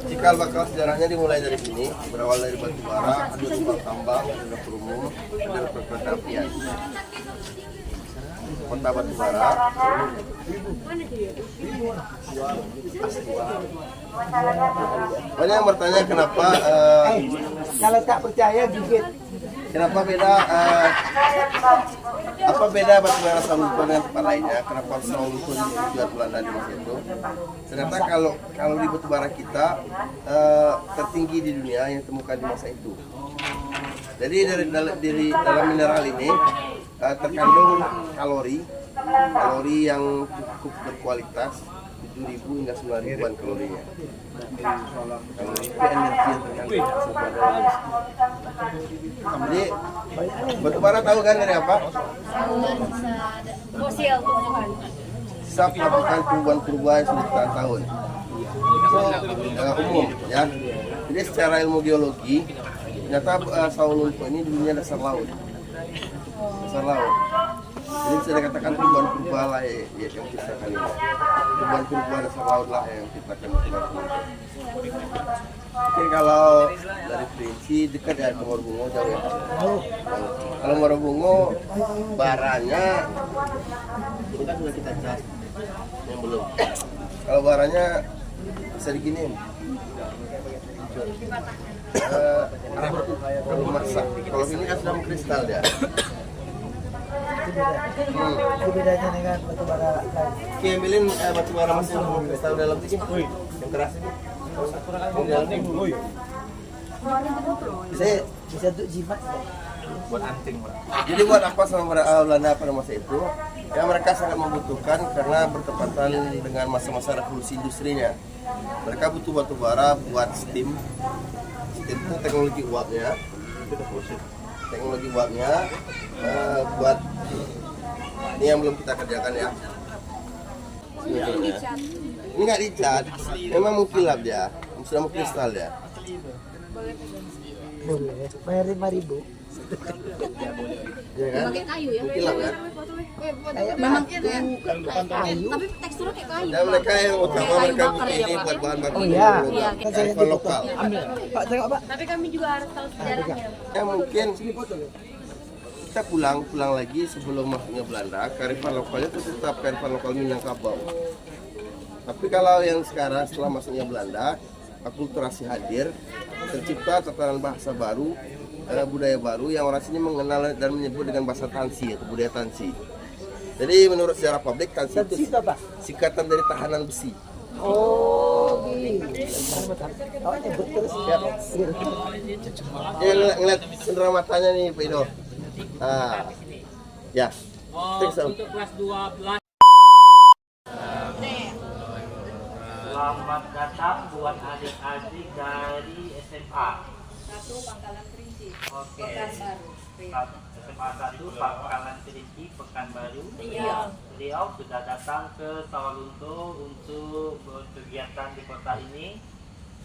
Cikal bakal sejarahnya dimulai dari sini, berawal dari batu bara, ada lubang tambang, ada dapur umum, ada perkereta apian. Kota batu bara. Banyak yang bertanya kenapa kalau tak percaya gigit. Kenapa beda? Apa beda batu bara Saulungkul dengan tempat lainnya? Kenapa Saulungkul dibuat Belanda di masa itu? Ternyata kalau di batu bara kita tertinggi di dunia yang ditemukan di masa itu. Jadi dalam mineral ini terkandung kalori yang cukup berkualitas, 7.000 hingga 9.000-an kalorinya. Kalori itu energi yang terkandung. Jadi batu bara tahu kan dari apa? Fosil tumbuhan. Bisa melakukan perubahan-perubahan jutaan tahun. Itu umum ya. Jadi secara ilmu geologi ternyata Saulungkul ini dulunya dasar laut. Dasar laut. Jadi bisa dikatakan perubahan-perubahan lah yang menciptakan ini. Perubahan-perubahan dasar laut lah yang menciptakan Saulungkul. Mungkin kalau dari Kerinci dekat ya ke Morobungo jauh ya. Kalau Morobungo baranya ini kan sudah kita cas yang belum. Kalau baranya bisa diginiin. Kalau masak, kalau ini kan sudah mengkristal ya. Itu bedanya dengan batu bara lain. Oke, ambilin batu bara masih mengkristal dalam sini. Yang keras ini. Bisa untuk jimat. Buat anting, Pak. Jadi buat apa sama Belanda pada masa itu? Ya mereka sangat membutuhkan karena bertepatan dengan masa-masa revolusi industrinya. Mereka butuh batu bara buat steam. Steam itu teknologi uapnya. Teknologi uapnya buat ini yang belum kita kerjakan ya. Ini nggak dicat, memang mengkilap dia, sudah mengkristal ya. Boleh. Bayar 5.000. Ya kan? Pakai kayu ya. Mengkilap kan? Memang kayak Kayu. tapi teksturnya kayak kayu. Dan mereka yang utama Kayak kayu mereka bakar butuh ya, ini Pak. buat bahan baku Oh iya. Iya, Kan saya kearifan lokal. Ambil. Pak tengok Pak. Tapi kami juga harus tahu sejarahnya. Ya mungkin kita pulang lagi sebelum masuknya Belanda, kearifan lokalnya itu tetap kearifan lokal Minangkabau. Tapi kalau yang sekarang setelah masuknya Belanda, akulturasi hadir, tercipta tatanan bahasa baru, budaya baru yang orang sini mengenal dan menyebut dengan bahasa Tansi atau budaya Tansi. Jadi menurut sejarah publik Tansi itu singkatan dari tahanan besi. Oh, oh ini betul sih. Ya, ngeliat cendera matanya nih Pak Ido. Nah, ya. Untuk kelas 12. Selamat datang buat adik-adik dari SMA. 1 Pangkalan Kerinci. Oke. Pekanbaru. SMA 1 Pangkalan Kerinci Pekanbaru. Iya. Beliau sudah datang ke Saulungkul untuk berkegiatan di kota ini.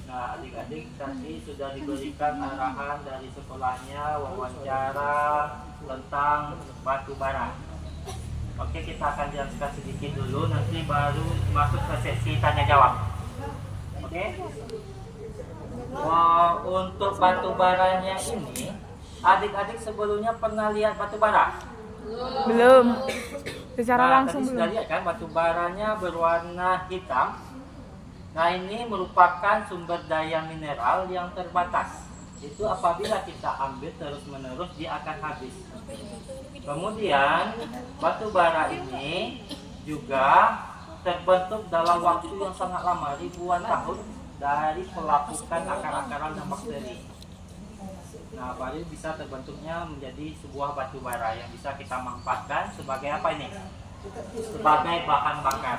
Nah, adik-adik tadi sudah diberikan arahan dari sekolahnya wawancara tentang batu bara. Oke, kita akan jelaskan sedikit dulu, nanti baru masuk ke sesi tanya jawab. Oke. Untuk batu baranya ini, adik-adik sebelumnya pernah lihat batu bara? Belum. Secara langsung tadi belum. sudah lihat kan, batu baranya berwarna hitam. Nah, ini merupakan sumber daya mineral yang terbatas. Itu apabila kita ambil terus-menerus, dia akan habis. Kemudian batu bara ini juga terbentuk dalam waktu yang sangat lama, ribuan tahun dari pelapukan akar-akaran dan bakteri. Nah, baru bisa terbentuknya menjadi sebuah batu bara yang bisa kita manfaatkan sebagai apa ini? Sebagai bahan bakar.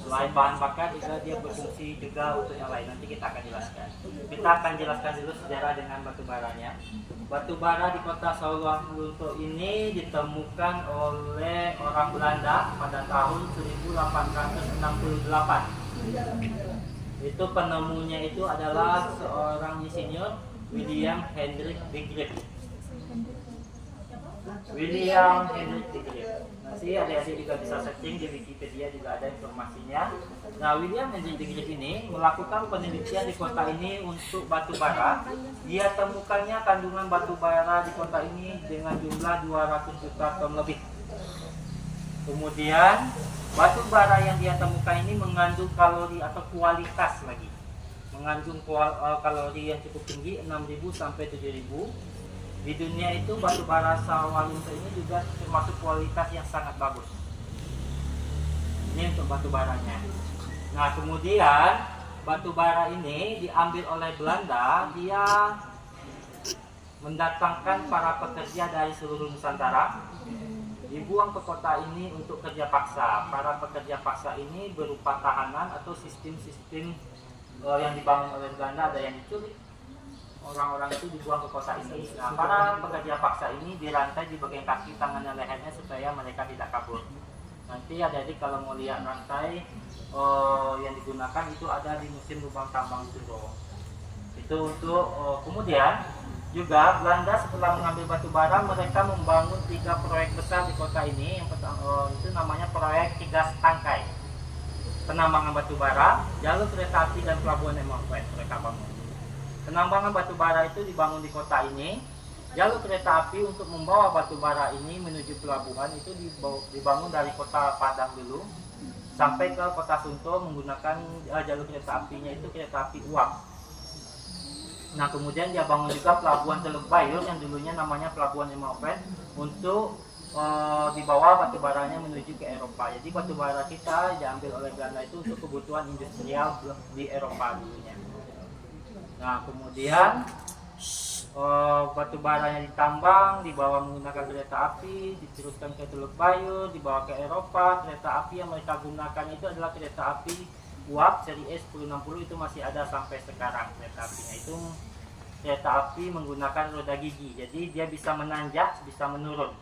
Selain bahan bakar juga dia berfungsi juga untuk yang lain. Nanti kita akan jelaskan. Kita akan jelaskan dulu sejarah dengan batu baranya. Batu bara di kota Sawalunto ini ditemukan oleh orang Belanda pada tahun 1868. Itu penemunya itu adalah seorang insinyur William Hendrik de Greef. William Hendrik de Greef. Nanti adik-adik juga bisa searching di Wikipedia, juga ada informasinya. Nah, William Hendrik de Greef ini melakukan penelitian di kota ini untuk batu bara. Dia temukannya kandungan batu bara di kota ini dengan jumlah 200 juta ton lebih. Kemudian batu bara yang dia temukan ini mengandung kalori atau kualitas lagi. Mengandung kalori yang cukup tinggi, 6.000 sampai 7.000. Di dunia itu batu bara Sawalunto ini juga termasuk kualitas yang sangat bagus. Ini untuk batu baranya. Nah, kemudian batu bara ini diambil oleh Belanda. Dia mendatangkan para pekerja dari seluruh Nusantara, dibuang ke kota ini untuk kerja paksa. Para pekerja paksa ini berupa tahanan atau sistem-sistem yang dibangun oleh Belanda, ada yang diculik. Orang-orang itu dibuang ke kota ini. Nah, para pekerja paksa ini dirantai di bagian kaki, tangannya, lehernya supaya mereka tidak kabur. Nanti adik-adik kalau mau lihat rantai yang digunakan itu ada di Museum Lubang Tambang Suro. Itu untuk kemudian juga Belanda setelah mengambil batu bara, mereka membangun 3 proyek besar di kota ini. Yang pertama itu namanya proyek 3 tangkai. Penambangan batu bara, jalur kereta api dan pelabuhan Emopen mereka bangun. Penambangan batu bara itu dibangun di kota ini. Jalur kereta api untuk membawa batu bara ini menuju pelabuhan itu dibangun dari kota Padang dulu sampai ke kota Sunto menggunakan jalur kereta apinya itu kereta api uap. Nah, kemudian dia bangun juga pelabuhan Teluk Bayur yang dulunya namanya pelabuhan Emopen untuk dibawa batu baranya menuju ke Eropa. Jadi batu bara kita diambil oleh Belanda itu untuk kebutuhan industrial di Eropa dulunya. Nah, kemudian batu baranya ditambang, dibawa menggunakan kereta api, diteruskan ke Teluk Bayur, dibawa ke Eropa. Kereta api yang mereka gunakan itu adalah kereta api uap seri S1060, itu masih ada sampai sekarang. Kereta apinya itu kereta api menggunakan roda gigi, jadi dia bisa menanjak, bisa menurun.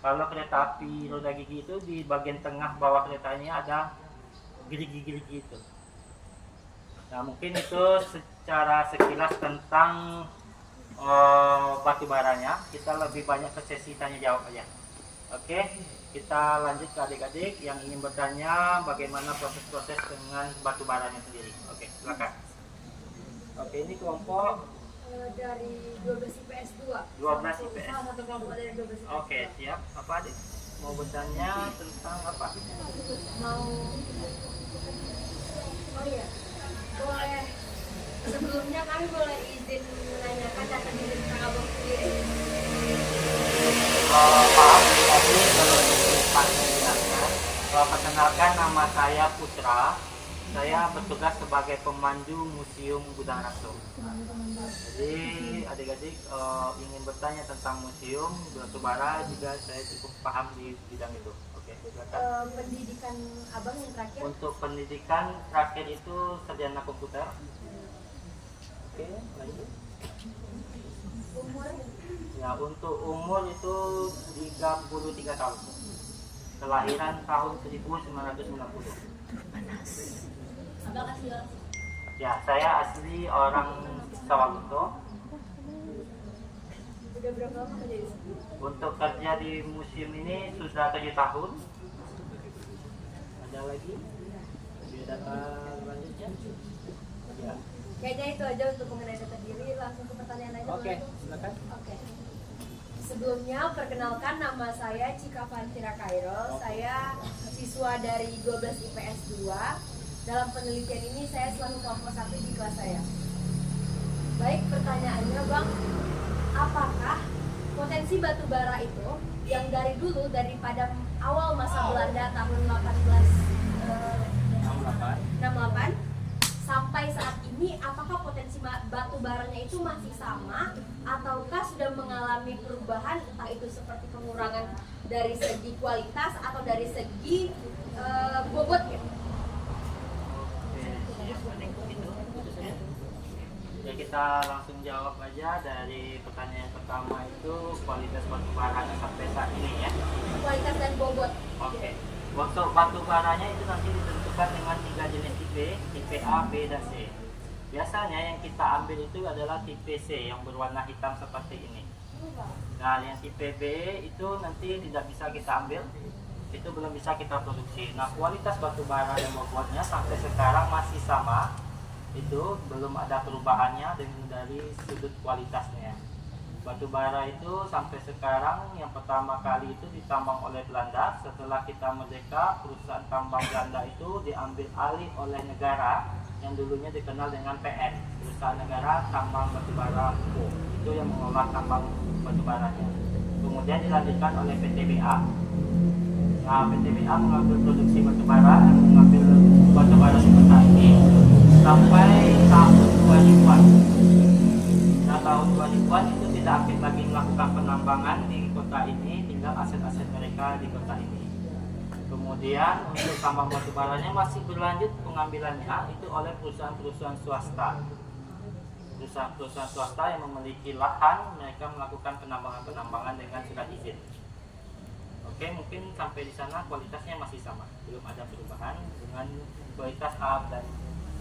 Kalau kereta api roda gigi itu di bagian tengah bawah keretanya ada gerigi-gerigi itu. Nah, mungkin itu secara sekilas tentang batu baranya. Kita lebih banyak ke sesi tanya jawab aja. Oke, kita lanjut ke adik-adik yang ingin bertanya bagaimana proses-proses dengan batu baranya sendiri. Oke, silakan. Oke, ini kelompok Dari 12 IPS 2. 12 IPS. Salah satu kelompok dari 12 IPS. Oke, siap. Apa adik? Mau bertanya tentang apa? Mau. Oh iya. Boleh. Sebelumnya kami boleh izin menanyakan data diri Kang Abang sendiri. Maaf, tadi kalau dipanggilkan. Perkenalkan, nama saya Putra. Saya bertugas sebagai pemandu Museum Gudang Raso. Jadi adik-adik ingin bertanya tentang museum batu bara, juga saya cukup paham di bidang itu. Oke, silakan. Pendidikan Abang yang terakhir. Untuk pendidikan terakhir itu sarjana komputer. Oke, lanjut. Umur. Ya, untuk umur itu 33 tahun. Kelahiran tahun 1990. Abang asli orang. Ya, saya asli orang Sawalunto. Udah berapa lama kerja di sini? Untuk kerja di museum ini sudah 7 tahun. Ada lagi? Biar data selanjutnya. Ya. Kayaknya itu aja untuk mengenai data diri. Langsung ke pertanyaan aja. Oke, boleh? silakan. Oke. Sebelumnya perkenalkan, nama saya Cika Fantira Kairo. Saya siswa dari 12 IPS 2. Dalam penelitian ini saya selalu kelompok 1 di kelas saya. Baik, pertanyaannya Bang, apakah potensi batu bara itu yang dari dulu, daripada awal masa Belanda tahun 1868 sampai saat ini apakah potensi batu baranya itu masih sama ataukah sudah mengalami perubahan, entah itu seperti pengurangan dari segi kualitas atau dari segi bobotnya? Ya kita langsung jawab aja dari pertanyaan pertama itu kualitas batu baranya sampai saat ini ya. Kualitas dan bobot. Oke. Untuk batu baranya itu nanti ditentukan dengan 3 jenis tipe, tipe A, B, dan C. Biasanya yang kita ambil itu adalah tipe C yang berwarna hitam seperti ini. Nah, yang tipe B itu nanti tidak bisa kita ambil, itu belum bisa kita produksi. Nah, kualitas batu bara yang bobotnya sampai sekarang masih sama. Itu belum ada perubahannya dari sudut kualitasnya. Batu bara itu sampai sekarang yang pertama kali itu ditambang oleh Belanda. Setelah kita merdeka, perusahaan tambang Belanda itu diambil alih oleh negara yang dulunya dikenal dengan PN, Perusahaan Negara Tambang Batubara Po. Itu yang mengolah tambang batu baranya. Kemudian dilanjutkan oleh PTBA. Nah, PTBA mengambil produksi batu bara, mengambil batu bara seperti ini sampai tahun 2000-an. Nah, tahun 2000-an itu tidak aktif lagi melakukan penambangan di kota ini, tinggal aset-aset mereka di kota ini. Kemudian untuk tambang batu baranya masih berlanjut pengambilannya itu oleh perusahaan-perusahaan swasta. Perusahaan-perusahaan swasta yang memiliki lahan, mereka melakukan penambangan-penambangan dengan surat izin. Oke, mungkin sampai di sana kualitasnya masih sama, belum ada perubahan dengan kualitas A dan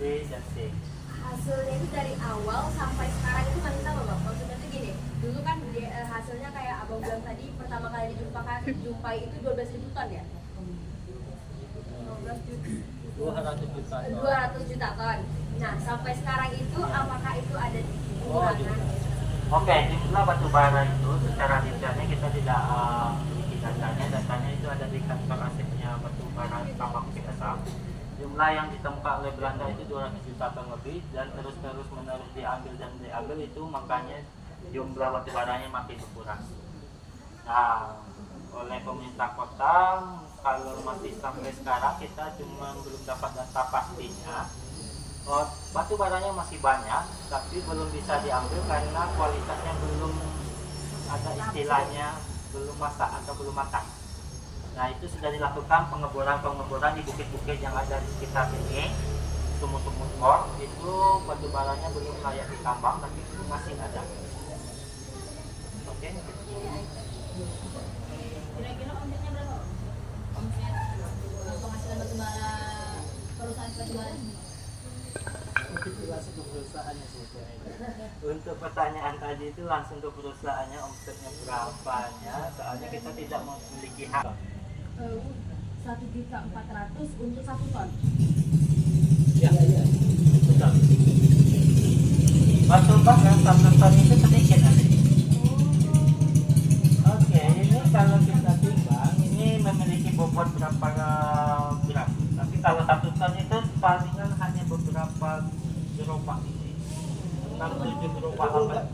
B dan C. Hasilnya itu dari awal sampai sekarang itu masih sama Bang? Maksudnya itu gini, dulu kan hasilnya kayak Abang bilang tadi, pertama kali dijumpai itu 12.000 ton ya? 200 juta ton. Nah, sampai sekarang itu apakah itu ada pengurangan? Oke, jumlah batu bara itu secara detailnya kita tidak memiliki datanya. Datanya itu ada di kantor asetnya batu bara tambang Asam. Jumlah yang ditemukan oleh Belanda itu 200 juta ton lebih dan terus menerus diambil itu, makanya jumlah batu baranya makin berkurang. Nah, oleh pemerintah kota, kalau masih sampai sekarang kita cuma belum dapat data pastinya. Batu baranya masih banyak, tapi belum bisa diambil karena kualitasnya belum ada, istilahnya belum masak atau belum matang. Nah, itu sudah dilakukan pengeboran di bukit-bukit yang ada di sekitar sini, sumur-sumur bor, itu batu baranya belum layak ditambang, tapi itu masih ada. Oke. Kira-kira omsetnya berapa? Omset penghasilan batu bara perusahaan batu bara ini? Untuk pertanyaan tadi itu langsung ke perusahaannya, omsetnya berapanya, soalnya kita tidak memiliki hak. 1.400.000 untuk 1 ton. Ya, betul. Batu bara 1 ton itu sedikit nanti. Oke, ini kalau kita timbang, ini memiliki bobot berapa gram. Tapi kalau 1 ton itu palingan hanya beberapa gerobak ini. 6-7 gerobak apa?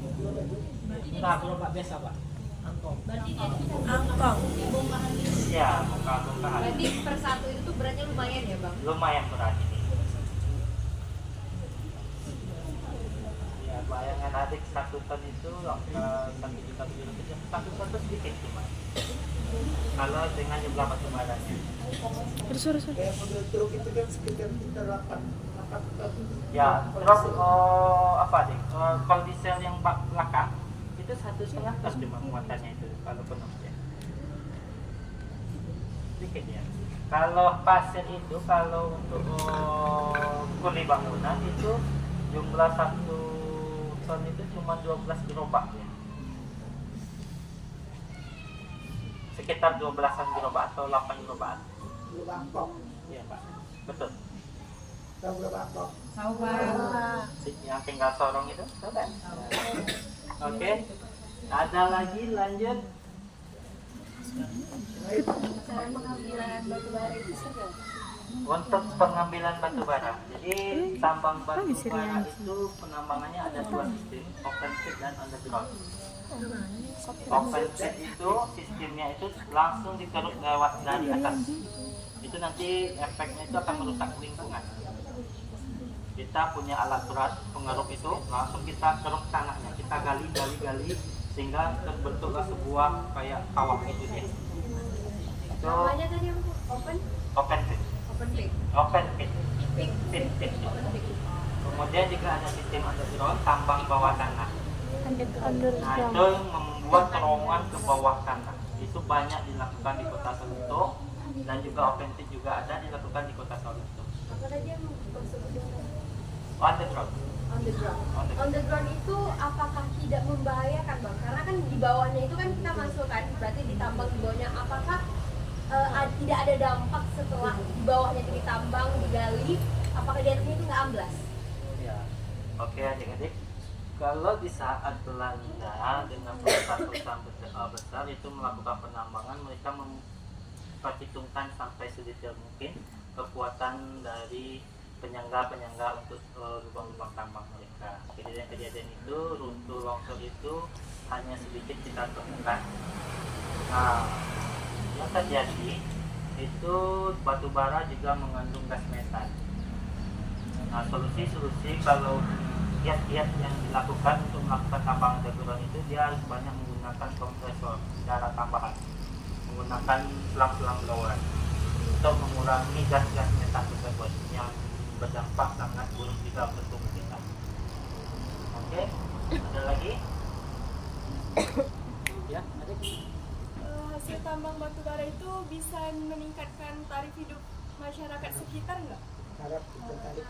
Nah, gerobak biasa Pak. Angkong. Berarti dia itu angkong. Ya, bongkar-bongkaran. Berarti per satu itu beratnya lumayan ya Bang? Lumayan berat ini. Ya, bayangan adik 1 ton itu 1 juta rupiah. 1 ton itu sedikit cuma. Kalau dengan jumlah batu baranya. Terus. Kayak mobil truk itu kan sekitar 8 ton. Ya, terus apa dik? Kalau diesel yang belakang itu 1,5 ton cuma muatannya itu kalau penuh ya. Sedikit ya. Kalau pasir itu, kalau untuk kuli bangunan itu jumlah 1 ton itu cuma 12 gerobak ya. Sekitar 12-an gerobak atau 8 gerobak. Berapa angkong? Iya Pak, betul. Tahu berapa angkong? Tahu Bang. Yang tinggal sorong itu, tahu kan? Oke, ada lagi lanjut. Cara pengambilan batu bara itu sebenarnya? Untuk pengambilan batu bara, jadi tambang batu bara itu penambangannya ada 2 sistem, open pit dan underground. Open pit itu sistemnya itu langsung dikeruk lewat dari atas. Itu nanti efeknya itu akan merusak lingkungan. kita punya alat berat pengeruk itu, langsung kita keruk tanahnya, kita gali sehingga terbentuklah sebuah kayak kawah itu dia. Itu Namanya tadi yang open open pit. open pit. Open pit. Pit. Pit. Open pit. Kemudian juga ada sistem underground, tambang bawah tanah. Nah, Underground. itu membuat terowongan ke bawah tanah. Itu banyak dilakukan di Kota Sawalunto dan juga open pit juga ada dilakukan di Kota Sawalunto. Apa tadi yang maksud Underground. underground? Underground itu apakah tidak membahayakan bang? Karena kan di bawahnya itu kan kita masukkan, berarti ditambang di bawahnya. Apakah tidak ada dampak setelah di bawahnya itu ditambang, digali? Apakah di atasnya itu nggak amblas? Ya. Oke adik-adik. Kalau di saat Belanda dengan perusahaan besar itu melakukan penambangan, mereka memperhitungkan sampai sedetail mungkin kekuatan dari penyangga untuk lubang-lubang tambang mereka. Kejadian-kejadian itu, runtuh longsor itu hanya sedikit kita temukan. Nah, yang terjadi itu batu bara juga mengandung gas metan. Nah, solusi kalau kiat-kiat yang dilakukan untuk melakukan tambang underground itu, dia harus banyak menggunakan kompresor secara tambahan, menggunakan selang-selang blower untuk mengurangi gas-gas metan tersebut yang berdampak sangat buruk juga untuk tubuh kita. Oke, ada lagi? Ya, adik. Hasil tambang batu bara itu bisa meningkatkan tarif hidup masyarakat sekitar nggak? Harap kita tarik.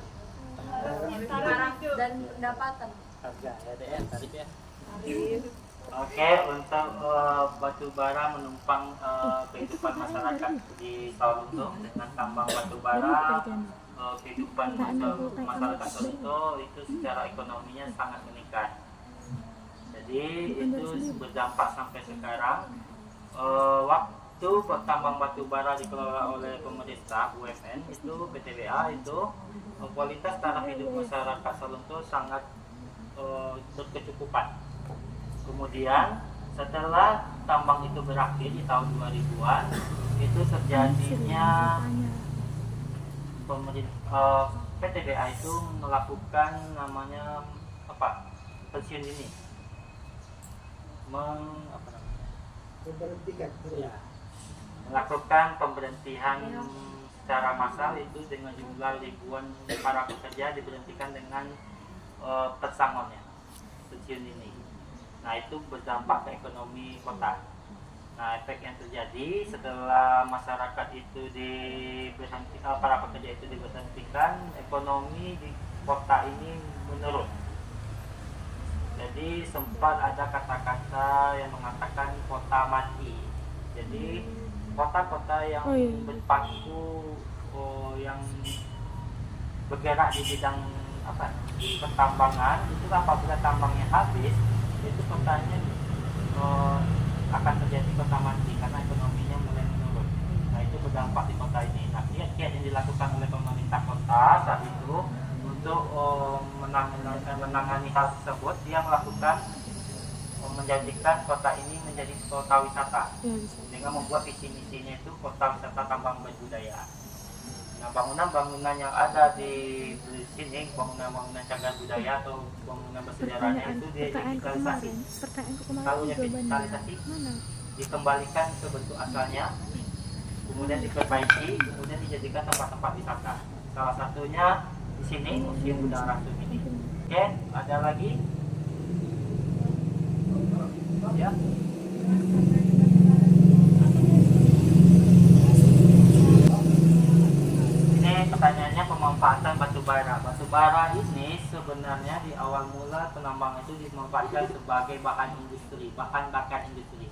Taraf dan pendapatan. Harga ya, deh, tarif ya. Oke, untuk batu bara menumpang kehidupan masyarakat di Sawalunto dengan tambang batu bara, kehidupan masyarakat Sawalunto itu secara ekonominya sangat meningkat. Jadi itu berdampak sampai sekarang. Waktu tambang batu bara dikelola oleh pemerintah UMN itu PTBA itu kualitas taraf hidup masyarakat Sawalunto sangat berkecukupan. Kemudian setelah tambang itu berakhir di tahun 2000-an, itu terjadinya PTBA itu melakukan namanya pensiun dini, Memberhentikan. ya, melakukan pemberhentian secara massal itu dengan jumlah ribuan para pekerja diberhentikan dengan pesangonnya pensiun dini. Nah, itu berdampak ke ekonomi kota. Nah, efek yang terjadi setelah masyarakat itu para pekerja itu diberhentikan, ekonomi di kota ini menurun. Jadi sempat ada kata-kata yang mengatakan kota mati. Jadi kota-kota yang berpaku yang bergerak di bidang pertambangan itu, apabila tambangnya habis, itu kotanya akan terjadi kota mati karena ekonominya mulai menurun. Nah, itu berdampak di kota ini. Nah, kiat-kiat yang dilakukan oleh pemerintah kota saat itu untuk menangani hal tersebut, dia melakukan menjadikan kota ini menjadi kota wisata dengan membuat visi misinya itu kota wisata tambang berbudaya. Nah, bangunan-bangunan yang ada di sini, bangunan-bangunan cagar budaya atau bangunan bersejarahnya itu digitalisasi. Kalau digitalisasi, dikembalikan ke bentuk asalnya, kemudian diperbaiki, kemudian dijadikan tempat-tempat wisata. Salah satunya di sini Museum Gudang Ratu ini. Oke, ada lagi? Ya. Pertanyaannya pemanfaatan batu bara. Batu bara ini sebenarnya di awal mula penambang itu dimanfaatkan sebagai bahan industri, bahan bakar industri.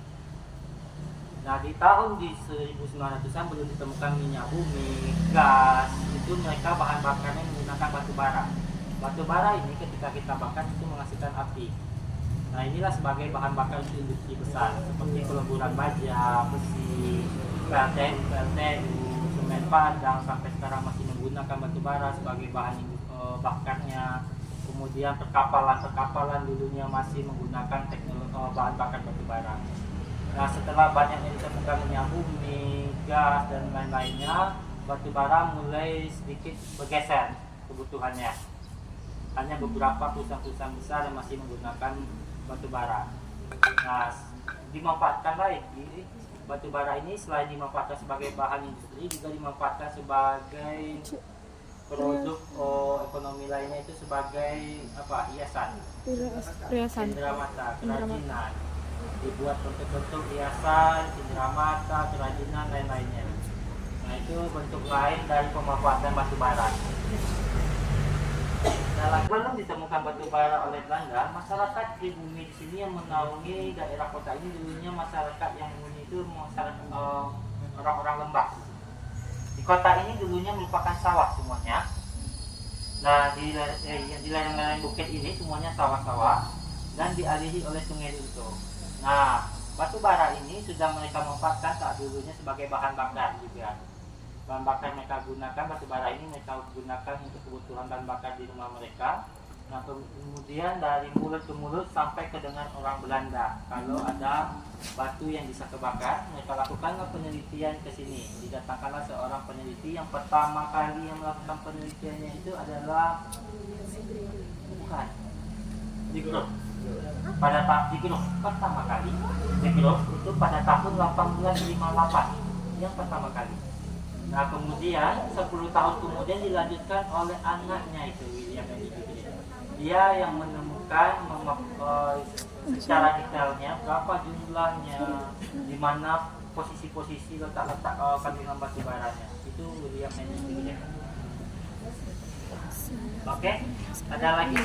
Nah, di tahun 1900-an belum ditemukan minyak bumi, gas, itu mereka bahan bakarnya menggunakan batu bara. Batu bara ini ketika kita bakar itu menghasilkan api. Nah, inilah sebagai bahan bakar untuk industri besar seperti peleburan baja, besi, PLTU, semen padang, sampai sekarang masih menggunakan batu bara sebagai bahan bakarnya. Kemudian perkapalan dulunya masih menggunakan teknologi bahan bakar batu bara. Nah, setelah banyaknya ditemukan minyak bumi, gas dan lain-lainnya, batu bara mulai sedikit bergeser kebutuhannya. hanya beberapa perusahaan-perusahaan besar yang masih menggunakan batu bara. Nah, dimanfaatkan baik. Batu bara ini selain dimanfaatkan sebagai bahan industri, juga dimanfaatkan sebagai produk ekonomi lainnya, itu sebagai apa, hiasan, cindera mata, kerajinan, dibuat bentuk-bentuk hiasan, cindera mata, kerajinan lain-lainnya. Nah, itu bentuk lain dari pemanfaatan batu bara. Nah, sebelum ditemukan batu bara oleh Belanda, masyarakat di bumi di sini yang menaungi daerah kota ini dulunya masyarakat yang menghuni itu masyarakat orang-orang lembah. Di kota ini dulunya merupakan sawah semuanya. Nah, di lereng-lereng bukit ini semuanya sawah-sawah dan dialiri oleh sungai Lunto. Nah, batu bara ini sudah mereka manfaatkan saat dulunya sebagai bahan bakar juga. Bahan bakar mereka gunakan, batu bara ini mereka gunakan untuk kebutuhan bahan bakar di rumah mereka. Nah, kemudian dari mulut ke mulut sampai ke dengan orang Belanda. Kalau ada batu yang bisa kebakar, mereka lakukanlah penelitian ke sini. Didatangkanlah seorang peneliti yang pertama kali yang melakukan penelitiannya itu adalah bukan di grup. Pada tahap di grup pertama kali, di grup itu pada tahun 1858 yang pertama kali. Nah, kemudian 10 tahun kemudian dilanjutkan oleh anaknya itu, William Henry. Dia yang menemukan secara detailnya berapa jumlahnya, di mana posisi-posisi letak-letak kandungan batu baranya. Itu William Henry. Oke, ada lagi?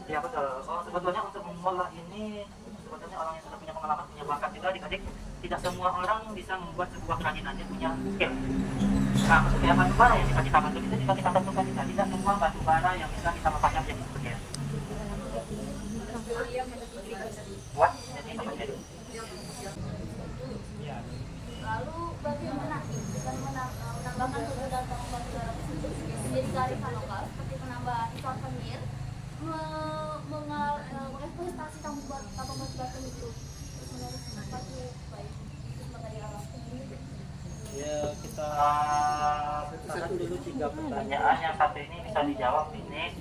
Ya betul. Sebetulnya untuk mengolah ini, sebetulnya orang yang sudah punya pengalaman, punya bakat juga. Adik-adik, tidak semua orang bisa membuat sebuah kerajinan, dia punya skill. Nah, untuk yang batu bara yang bisa kita bentuk itu juga kita tentukan juga. Tidak semua batu bara yang bisa kita lepaskan menjadi skill. Buat jadi seperti itu. Lalu bagaimana menambahkan kegunaan batu bara menjadi kearifan lokal seperti penambahan souvenir, mengeksploitasi tambang batu itu sebenarnya sebagai baik dari alam. Ya, kita catat dulu 3 pertanyaan. Yang satu ini bisa dijawab ini,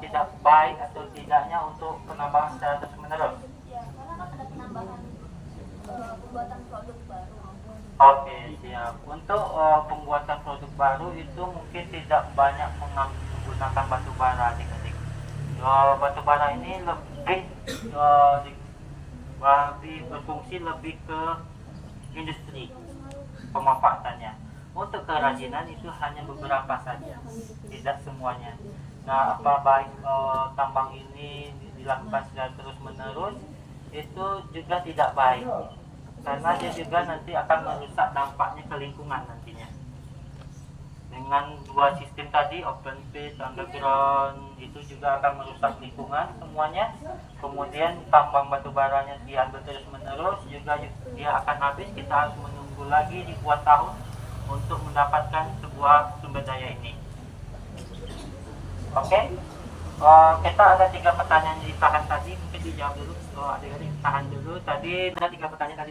tidak baik atau tidaknya untuk penambangan secara terus menerus. Ya, karena kan ada penambahan pembuatan produk baru. Oke, siap. Untuk pembuatan produk baru itu mungkin tidak banyak menggunakan batu bara, adik-adik. Batu bara ini lebih berfungsi lebih ke industri pemanfaatannya. Untuk kerajinan itu hanya beberapa saja, tidak semuanya. Nah, apa baik tambang ini dilakukan secara terus menerus itu juga tidak baik, karena dia juga nanti akan merusak dampaknya ke lingkungan nantinya. Dengan 2 sistem tadi, open pit, underground, itu juga akan merusak lingkungan semuanya. Kemudian tambang batu baranya diambil terus menerus, juga dia akan habis. Kita harus menunggu lagi ribuan tahun untuk mendapatkan sebuah sumber daya ini. Oke, kita ada 3 pertanyaan yang ditahan tadi, mungkin dijawab dulu. Adik-adik tahan dulu. Tadi ada 3 pertanyaan tadi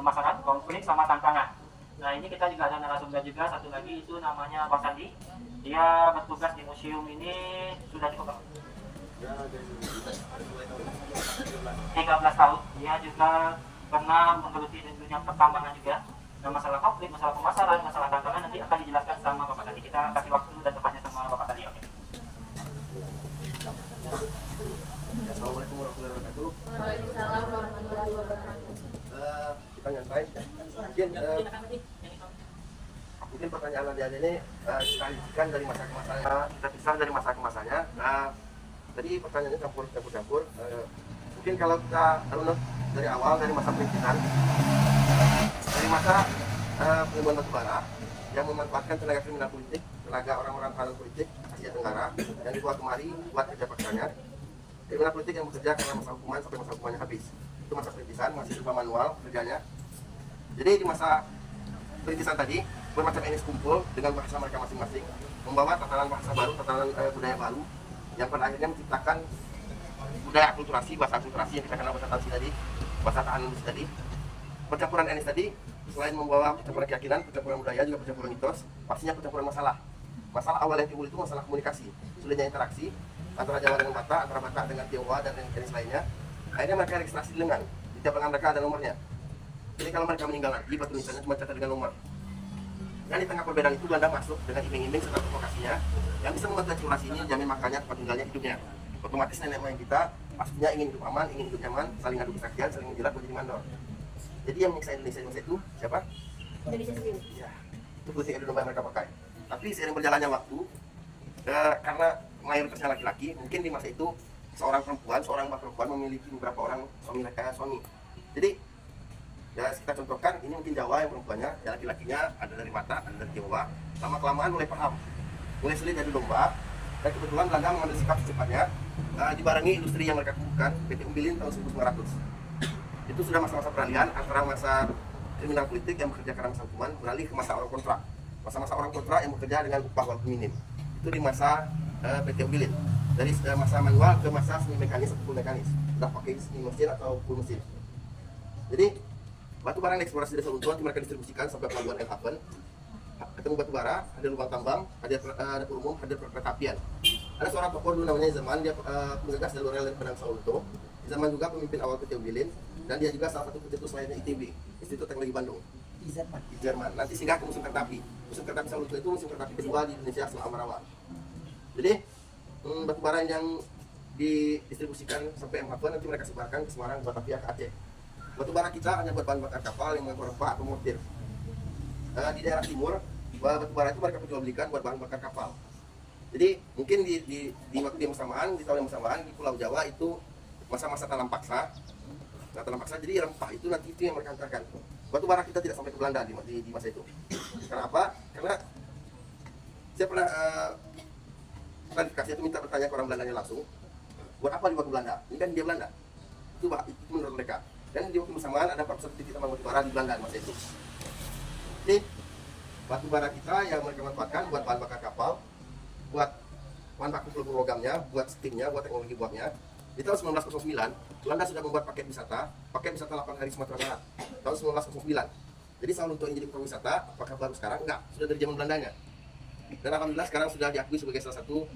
masalah konflik sama tantangan. Nah, ini kita juga ada narasumber juga, satu lagi itu namanya Pak Sandi. Dia bertugas di museum ini sudah cukup 13 tahun. Dia juga pernah menggeluti dunia pertambangan juga. Nah, masalah konflik, masalah pemasaran, masalah tantangan nanti akan dijelaskan sama Bapak Sandi. Kita kasih waktu dan tempatnya sama Bapak Sandi. Oke. Assalamualaikum warahmatullahi wabarakatuh. Waalaikumsalam warahmatullahi wabarakatuh. Kita nyantai. Mungkin pertanyaan adik-adik ini kita hentikan dari masa ke masanya. Kita pisah dari masa ke masanya. Nah, tadi pertanyaannya campur. Mungkin kalau kita runut dari awal, dari masa perintisan, dari masa penemuan batu bara yang memanfaatkan tenaga kriminal politik, tenaga orang-orang tahanan politik Asia Tenggara yang dibawa kemari buat kerja paksanya. Kriminal politik yang bekerja karena masa hukuman sampai masa hukumannya habis. Itu masa perintisan, masih berupa manual kerjanya. Jadi di masa perintisan tadi, bermacam etnis kumpul dengan bahasa mereka masing-masing, membawa tatanan bahasa baru, tatanan budaya baru, yang pada akhirnya menciptakan budaya akulturasi, bahasa akulturasi yang kita kenal bahasa Tansi tadi. bahasa tahan tadi. Percampuran etnis tadi selain membawa percampuran keyakinan, percampuran budaya, juga percampuran mitos, pastinya percampuran masalah. Masalah awal yang timbul itu masalah komunikasi, sulitnya interaksi antara Jawa dengan Batak, antara Batak dengan Tionghoa dan etnis lainnya. Akhirnya mereka registrasi di lengan, di tiap lengan mereka ada nomornya. Jadi kalau mereka meninggal lagi, batu nisannya cuma catat dengan nomor. Dan di tengah perbedaan itu Belanda masuk dengan iming-iming serta provokasinya yang bisa membuat eksplorasi ini jamin makannya, tempat tinggalnya, hidupnya. Otomatis nenek moyang kita pastinya ingin hidup aman, ingin hidup nyaman, saling adu kesaktian, saling menjilat buat jadi mandor. Jadi yang menyiksa Indonesia di masa itu siapa? Indonesia sendiri. Ya, itu politik adu domba yang mereka pakai. Tapi seiring berjalannya waktu, karena mayoritasnya laki-laki, mungkin di masa itu seorang perempuan memiliki beberapa orang suami. Jadi ya kita contohkan, ini mungkin Jawa yang perempuannya, ya laki-lakinya ada dari Batak, ada dari Tionghoa. Lama-kelamaan mulai paham, mulai sulit adu domba. Dan kebetulan Belanda mengambil sikap secepatnya, dibarengi industri yang mereka kukuhkan, PT Umbilin tahun 1900. Itu sudah masa-masa peralihan antara masa kriminal politik yang bekerja karena masa hukuman beralih ke masa orang kontrak. Masa-masa orang kontrak yang bekerja dengan upah walaupun minim. Itu di masa PT Umbilin. Dari masa manual ke masa semi mekanis atau full mekanis. Sudah pakai semi mesin atau full mesin. Jadi batu bara yang eksplorasi dari Sawuntuan itu mereka distribusikan sampai pelabuhan El Haven. Ketemu batu bara, ada lubang tambang, ada dapur umum, ada kereta apian. Ada seorang tokoh dulu namanya Zaman, dia menggagas jalur rel Padang Sawunto. Zaman juga pemimpin awal PT Umbilin, dan dia juga salah satu pencetus lainnya ITB, Institut Teknologi Bandung. Di Jerman. Nanti singgah ke musim kereta api. Musim kereta api Sawunto itu musim kereta api kedua di Indonesia setelah Ambarawa. Jadi batu bara yang didistribusikan sampai M Haven nanti mereka sebarkan ke Semarang, Batavia, ke Aceh. Batu bara kita hanya buat bahan bakar kapal yang mengangkut rempah atau mortir. Di daerah timur, batu bara itu mereka perjualbelikan buat bahan bakar kapal. Jadi mungkin di waktu yang bersamaan, di tahun yang bersamaan di Pulau Jawa itu masa-masa tanam paksa. Nah, tanam paksa jadi rempah itu nanti itu yang mereka antarkan. Batu bara kita tidak sampai ke Belanda di masa itu. Kenapa? Karena saya pernah klarifikasi itu minta bertanya ke orang Belandanya langsung. Buat apa dibawa ke Belanda? Ini kan dia Belanda. Itu menurut mereka. Dan di waktu bersamaan ada 400 titik tambang batu bara di Belanda di masa itu. Jadi batu bara kita yang mereka manfaatkan buat bahan bakar kapal, buat bahan baku peluru logamnya, buat steamnya, buat teknologi buatnya. Di tahun 1909, Belanda sudah membuat paket wisata 8 hari Sumatera Barat. Tahun 1909. Jadi Sawunto ini jadi kota wisata, apakah baru sekarang? Enggak, sudah dari zaman Belandanya. Dan alhamdulillah sekarang sudah diakui sebagai salah satu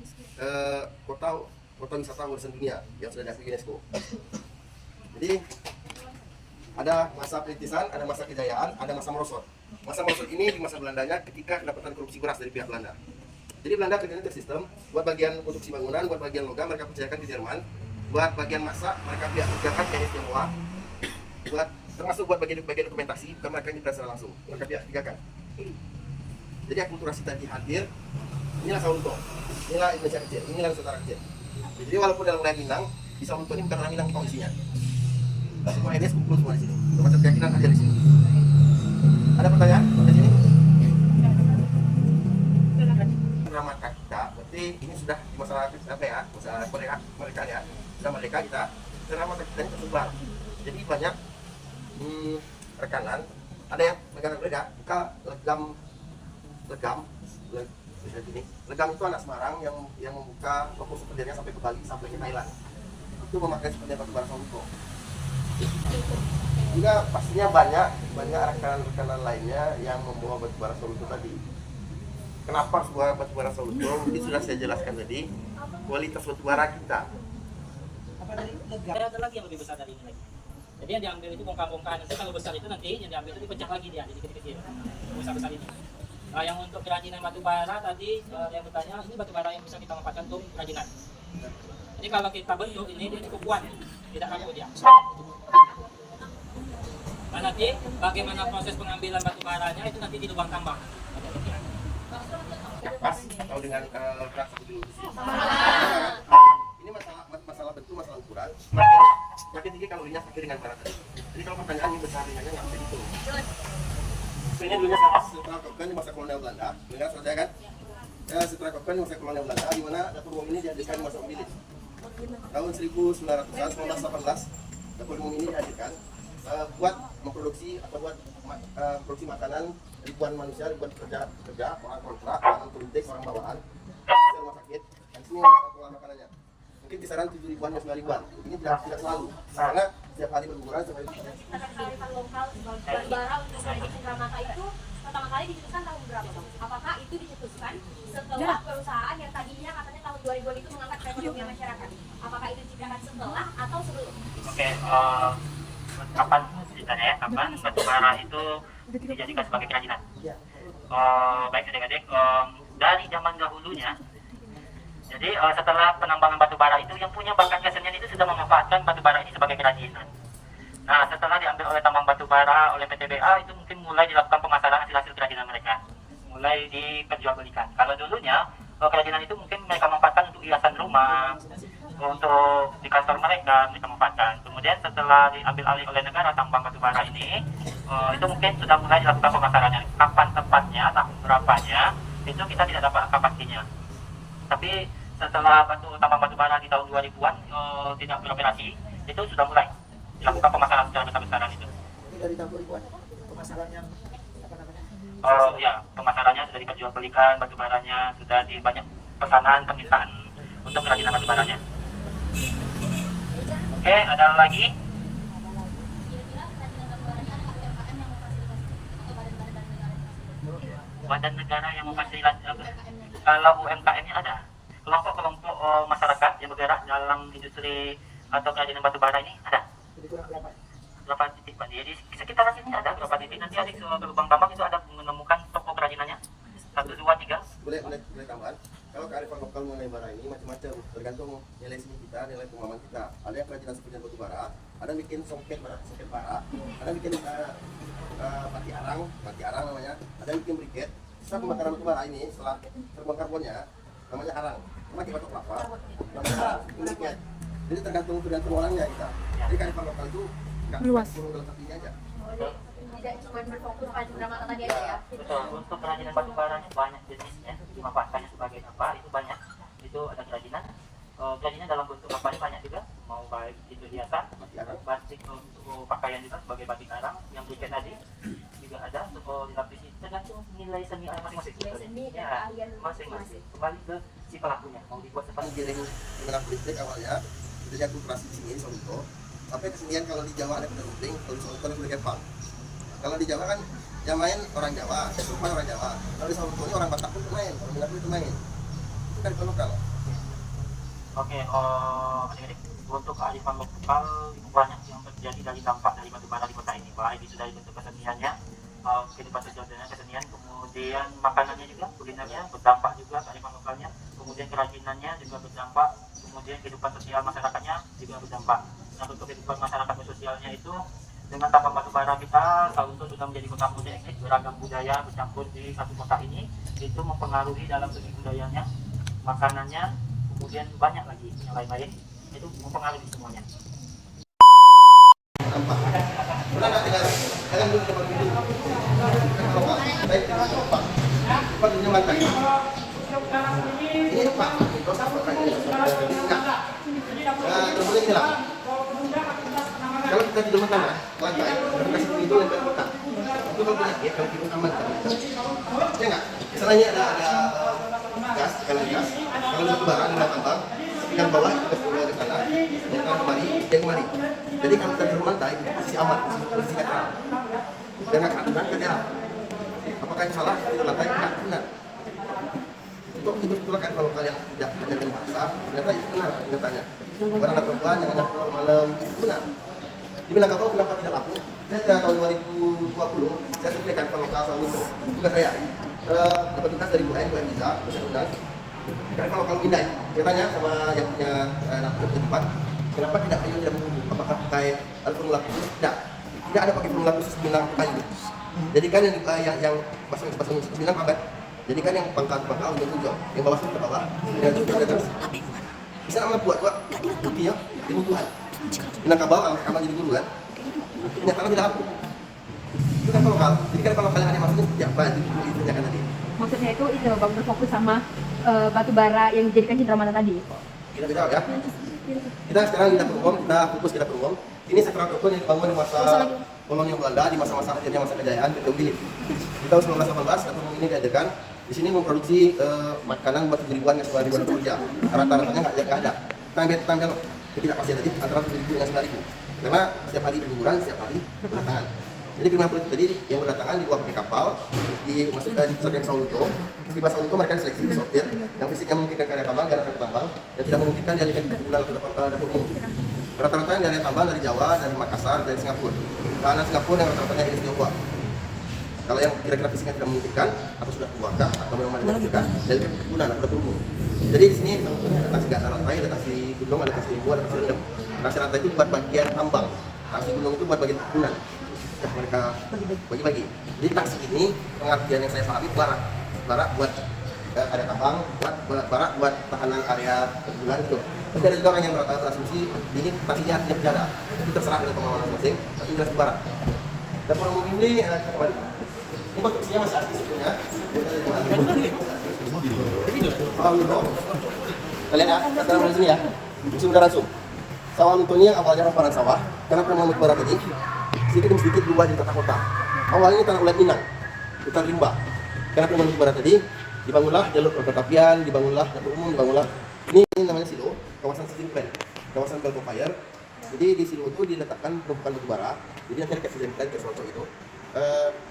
kota wisata warisan dunia yang sudah diakui UNESCO. Jadi ada masa perintisan, ada masa kejayaan, ada masa merosot. Masa merosot ini di masa Belandanya ketika kedapatan korupsi beras dari pihak Belanda. Jadi Belanda kerjanya tersistem, buat bagian konstruksi bangunan, buat bagian logam mereka percayakan ke Jerman, buat bagian masak mereka pihak kerjakan ke Tionghoa, buat termasuk buat bagian dokumentasi bukan mereka yang secara langsung, mereka pihak kerjakan. Jadi akulturasi tadi hadir, inilah Sawunto, inilah Indonesia kecil, inilah Nusantara kecil. Jadi walaupun dalam wilayah Minang, di Sawunto ini bukan orang Minang tahu isinya. Semua etnis kumpul semua di sini, termasuk keyakinan hadir di sini. Ada pertanyaan di sini? Merdeka kita, berarti ini sudah di masalah apa ya? Masalah mereka ya, sudah merdeka kita, selama kita ini tersebar. Jadi banyak rekanan, ada yang negara berbeda, buka legam itu anak Semarang yang membuka toko souvenirnya sampai ke Bali, sampai ke Thailand. Itu memakai souvenir batu bara Sawunto. Juga pastinya banyak rekanan lainnya yang membawa batu bara Sawunto tadi. Kenapa sebuah batu bara Sawunto? Ini sudah saya jelaskan tadi. Kualitas batu bara kita. Ada lagi yang lebih besar dari ini lagi. Jadi yang diambil itu bongkar-bongkar. Nanti kalau besar itu nanti yang diambil itu dipecah lagi dia, jadi kecil-kecil. Besar-besar ini. Nah, yang untuk kerajinan batu bara tadi yang bertanya, ini batu bara yang bisa kita manfaatkan untuk kerajinan. Jadi kalau kita bentuk ini dia cukup kuat, tidak kaku dia. Nah, nanti bagaimana proses pengambilan batu baranya itu nanti di lubang tambang. Pas atau dengan berat satu dulu. Ini masalah bentuk, masalah ukuran. Semakin tinggi kalorinya sampai dengan berat. Jadi kalau pertanyaan ini besar ringannya nggak bisa gitu. Ini dulunya setelah Kopkan di masa kolonial Belanda, dengar saya kan? Setelah Kopkan di masa kolonial Belanda, di mana dapur umum ini dihadirkan di masa Umbilin. Tahun 1918, dapur umum ini dihadirkan buat memproduksi atau buat produksi makanan ribuan manusia, ribuan pekerja, orang kontrak, orang politik, orang bawahan, rumah sakit, dan semua keluar makanannya. mungkin kisaran 7 ribuan hingga 9 ribuan. Ini tidak selalu, karena setiap hari berkurang sampai Tentang kearifan lokal batu bara untuk kredit Cendramata itu pertama kali dicetuskan tahun berapa, Bang? Apakah itu dicetuskan setelah perusahaan yang tadinya katanya tahun 2000 itu mengangkat perekonomian masyarakat? Apakah itu diciptakan setelah atau sebelum? Oke, kapan ceritanya ya? Kapan batu bara itu dijadikan sebagai kerajinan? Baik adik-adik, dari zaman dahulunya. Jadi setelah penambangan batu bara itu yang punya bakat kesenian itu sudah memanfaatkan batu bara ini sebagai kerajinan. Nah, setelah diambil oleh tambang batu bara oleh PTBA itu mungkin mulai dilakukan pemasaran hasil-hasil kerajinan mereka, mulai diperjualbelikan. Kalau dulunya kerajinan itu mungkin mereka manfaatkan untuk hiasan rumah, untuk di kantor mereka manfaatkan. Kemudian setelah diambil alih oleh negara tambang batu bara ini, itu mungkin sudah mulai dilakukan pemasarannya. Kapan tepatnya, tahun berapanya, itu kita tidak dapat angka pastinya. Tapi setelah tambang batu bara di tahun 2000-an tidak beroperasi, itu sudah mulai dilakukan pemasaran secara besar-besaran itu. Ini dari tahun 2000-an pemasaran yang apa namanya? Ya, pemasarannya sudah diperjualbelikan, batu baranya sudah di banyak pesanan permintaan untuk kerajinan batu baranya. Oke, ada lagi? Badan negara yang memfasilitasi, kalau UMKM-nya ada kelompok-kelompok masyarakat yang bergerak dalam industri atau kerajinan batu bara ini ada. Jadi kurang berapa? Berapa titik Pak? Jadi sekitaran sini ada berapa titik, nanti adik berlubang tambang itu ada menemukan toko kerajinannya 1, 2, 3. boleh tambahan. Kalau kearifan lokal mengenai bara ini macam-macam, tergantung nilai seni kita, nilai pemahaman kita. Ada yang kerajinan seperti batu bara, ada yang bikin songket bara, ada yang bikin pati arang namanya, ada yang bikin briket. Setelah pembakaran batu bara ini, setelah terbang karbonnya, namanya arang. Pakai batok kelapa, namanya arang, briket. Jadi tergantung orangnya kita. Jadi kearifan lokal itu nggak Luas. kurung dalam satu ini aja. Tidak cuma berfokus pada Cendramata tadi aja ya. Betul, untuk kerajinan batu baranya banyak jenisnya, dimanfaatkannya sebagai apa, itu banyak. Itu ada kerajinan dalam bentuk apa ini banyak juga, mau baik itu hiasan, batik untuk pakaian juga sebagai batik arang, yang briket tadi juga ada untuk dilapisi, tergantung nilai seni masing-masing. Nilai seni dan Ya, keahlian masing-masing. Kembali ke si pelakunya, mau dibuat seperti Giring dengan listrik awalnya itu jadi operasi di sini Soluto. Tapi kesenian kalau di Jawa ada pedang kuping, kalau di Soluto ada pedang kepang. Kalau di Jawa kan yang main orang Jawa, Kesurupan orang Jawa. Kalau di Soluto ini orang Batak pun main, orang Minang pun main. Itu kan lokal. Oke, adik-adik, untuk kearifan lokal itu banyak yang terjadi dari dampak dari batu bara di kota ini, baik itu dari bentuk keseniannya, kehidupan sosialnya, kesenian, kemudian makanannya juga, kulinernya berdampak juga kearifan lokalnya, kemudian kerajinannya juga berdampak, kemudian kehidupan sosial masyarakatnya juga berdampak. Nah, untuk kehidupan masyarakat dan sosialnya itu dengan tambang batu bara kita, Soluto sudah menjadi kota muda eksis, beragam budaya bercampur di satu kota ini, itu mempengaruhi dalam segi budayanya, makanannya, kemudian banyak lagi yang lain-lain, itu mempengaruhi semuanya. Pernah nggak dengar? Jangan dulu depan pintu. Lokal, baik di Jepang. Jepang dunia mantai. Ini Pak, dosa apa ini? Enggak. Terus ini lah. Kalau kita di rumah tangga, lantai, kita kasih pintu lempar kita. Itu kalau penyakit, kalau kita aman kan? Ya nggak? Misalnya ada gas, tekanan gas. Kalau batu bara ada tambang, yang bawah kita punya ke kanan, yang kemari, yang kemari. Jadi kalau kita di rumah lantai, posisi aman, posisi netral. Dan nggak kena ke dalam. Apakah yang salah di lantai? Nggak benar. Untuk itu betul kan kalau kalian tidak menjaga bahasa, ternyata itu benar nyatanya. Orang anak perempuan yang anak keluar malam itu benar. Di Minangkabau kenapa tidak laku? Saya sudah tahun 2020, saya suplaikan ke lokal Soluto. Bukan saya. Dapat tugas dari Bu Bisa, saya undang. Karena kalau pindah, saya tanya sama yang punya nakes di depan, kenapa tidak kayu tidak menunggu? Apakah pakai formula khusus? Tidak ada pakai formula khusus bilang kayu. Jadi kan yang pasang bilang pakai. Jadi kan yang pangkal untuk yang bawah ke bawah, yang juga ke atas. Bisa nama buat buktinya ilmu Tuhan. Minangkabau akan jadi guru kan? Ternyata tidak aku. Itu kan lokal. Jadi kan kalau kalian ada maksudnya, ya apa itu ditanyakan tadi. Maksudnya itu Bang berfokus sama batu bara yang dijadikan Cendramata tadi. Kita jawab ya. Kita sekarang kita berumum, kita fokus kita berumum. Ini sekarang toko yang dibangun di masa kolonial Belanda, di masa-masa akhirnya masa kejayaan Petung Bilip. Di tahun 1918, Petung ini diadakan. Di sini memproduksi makanan buat ribuan yang ribuan pekerja. Rata-ratanya nggak ada. tanggal ketidakpastian tadi antara 7.000 dengan 9.000. Karena setiap hari berguguran, setiap hari berdatangan. Jadi kriminal politik tadi yang berdatangan dibawa pakai kapal, dimasukkan di pesawat yang Sauluto. Di pesawat Sauluto mereka diseleksi di sortir, yang fisiknya memungkinkan karya tambang, karya tambang, dan tidak memungkinkan dialihkan ke perkebunan atau dapur umum. Rata-rata yang dari tambang dari Jawa, dari Makassar, dari Singapura. Karena Singapura yang rata-ratanya dari Tiongkok. Kalau yang kira-kira fisiknya tidak memungkinkan, atau sudah keluarga, atau memang memungkinkan, dialihkan ke perkebunan atau dapur umum. Jadi di sini ada taksi gas rantai, ada taksi gunung, ada taksi limbu, ada taksi rendam. Taksi rantai itu buat bagian tambang, taksi gunung itu buat bagian perkebunan. Mereka bagi-bagi. Jadi taksi ini pengertian yang saya pahami barak buat area tambang, barak buat tahanan area perkebunan itu. Tapi ada juga orang yang berasumsi ini taksinya artinya penjara. Itu terserah dengan pengalaman masing-masing. Tapi jelas barak. Dan para umum ini kembali. Ini konstruksinya masih asli sebetulnya. Kalian ya, sekarang dari sini ya. Sudah langsung. Sawah Lunto ini yang awalnya hamparan sawah, karena pengembangan barat ini sedikit demi sedikit berubah jadi tata kota. Awalnya tanah ulat Minang, hutan rimba. Karena pengembangan barat tadi dibangunlah jalur perkeretapian, dibangunlah dapur umum, dibangunlah ini namanya silo, kawasan sistem plan, kawasan Gulf of Fire. Jadi di silo itu diletakkan penumpukan batu bara. Jadi nanti kayak sistem plan kayak Solo itu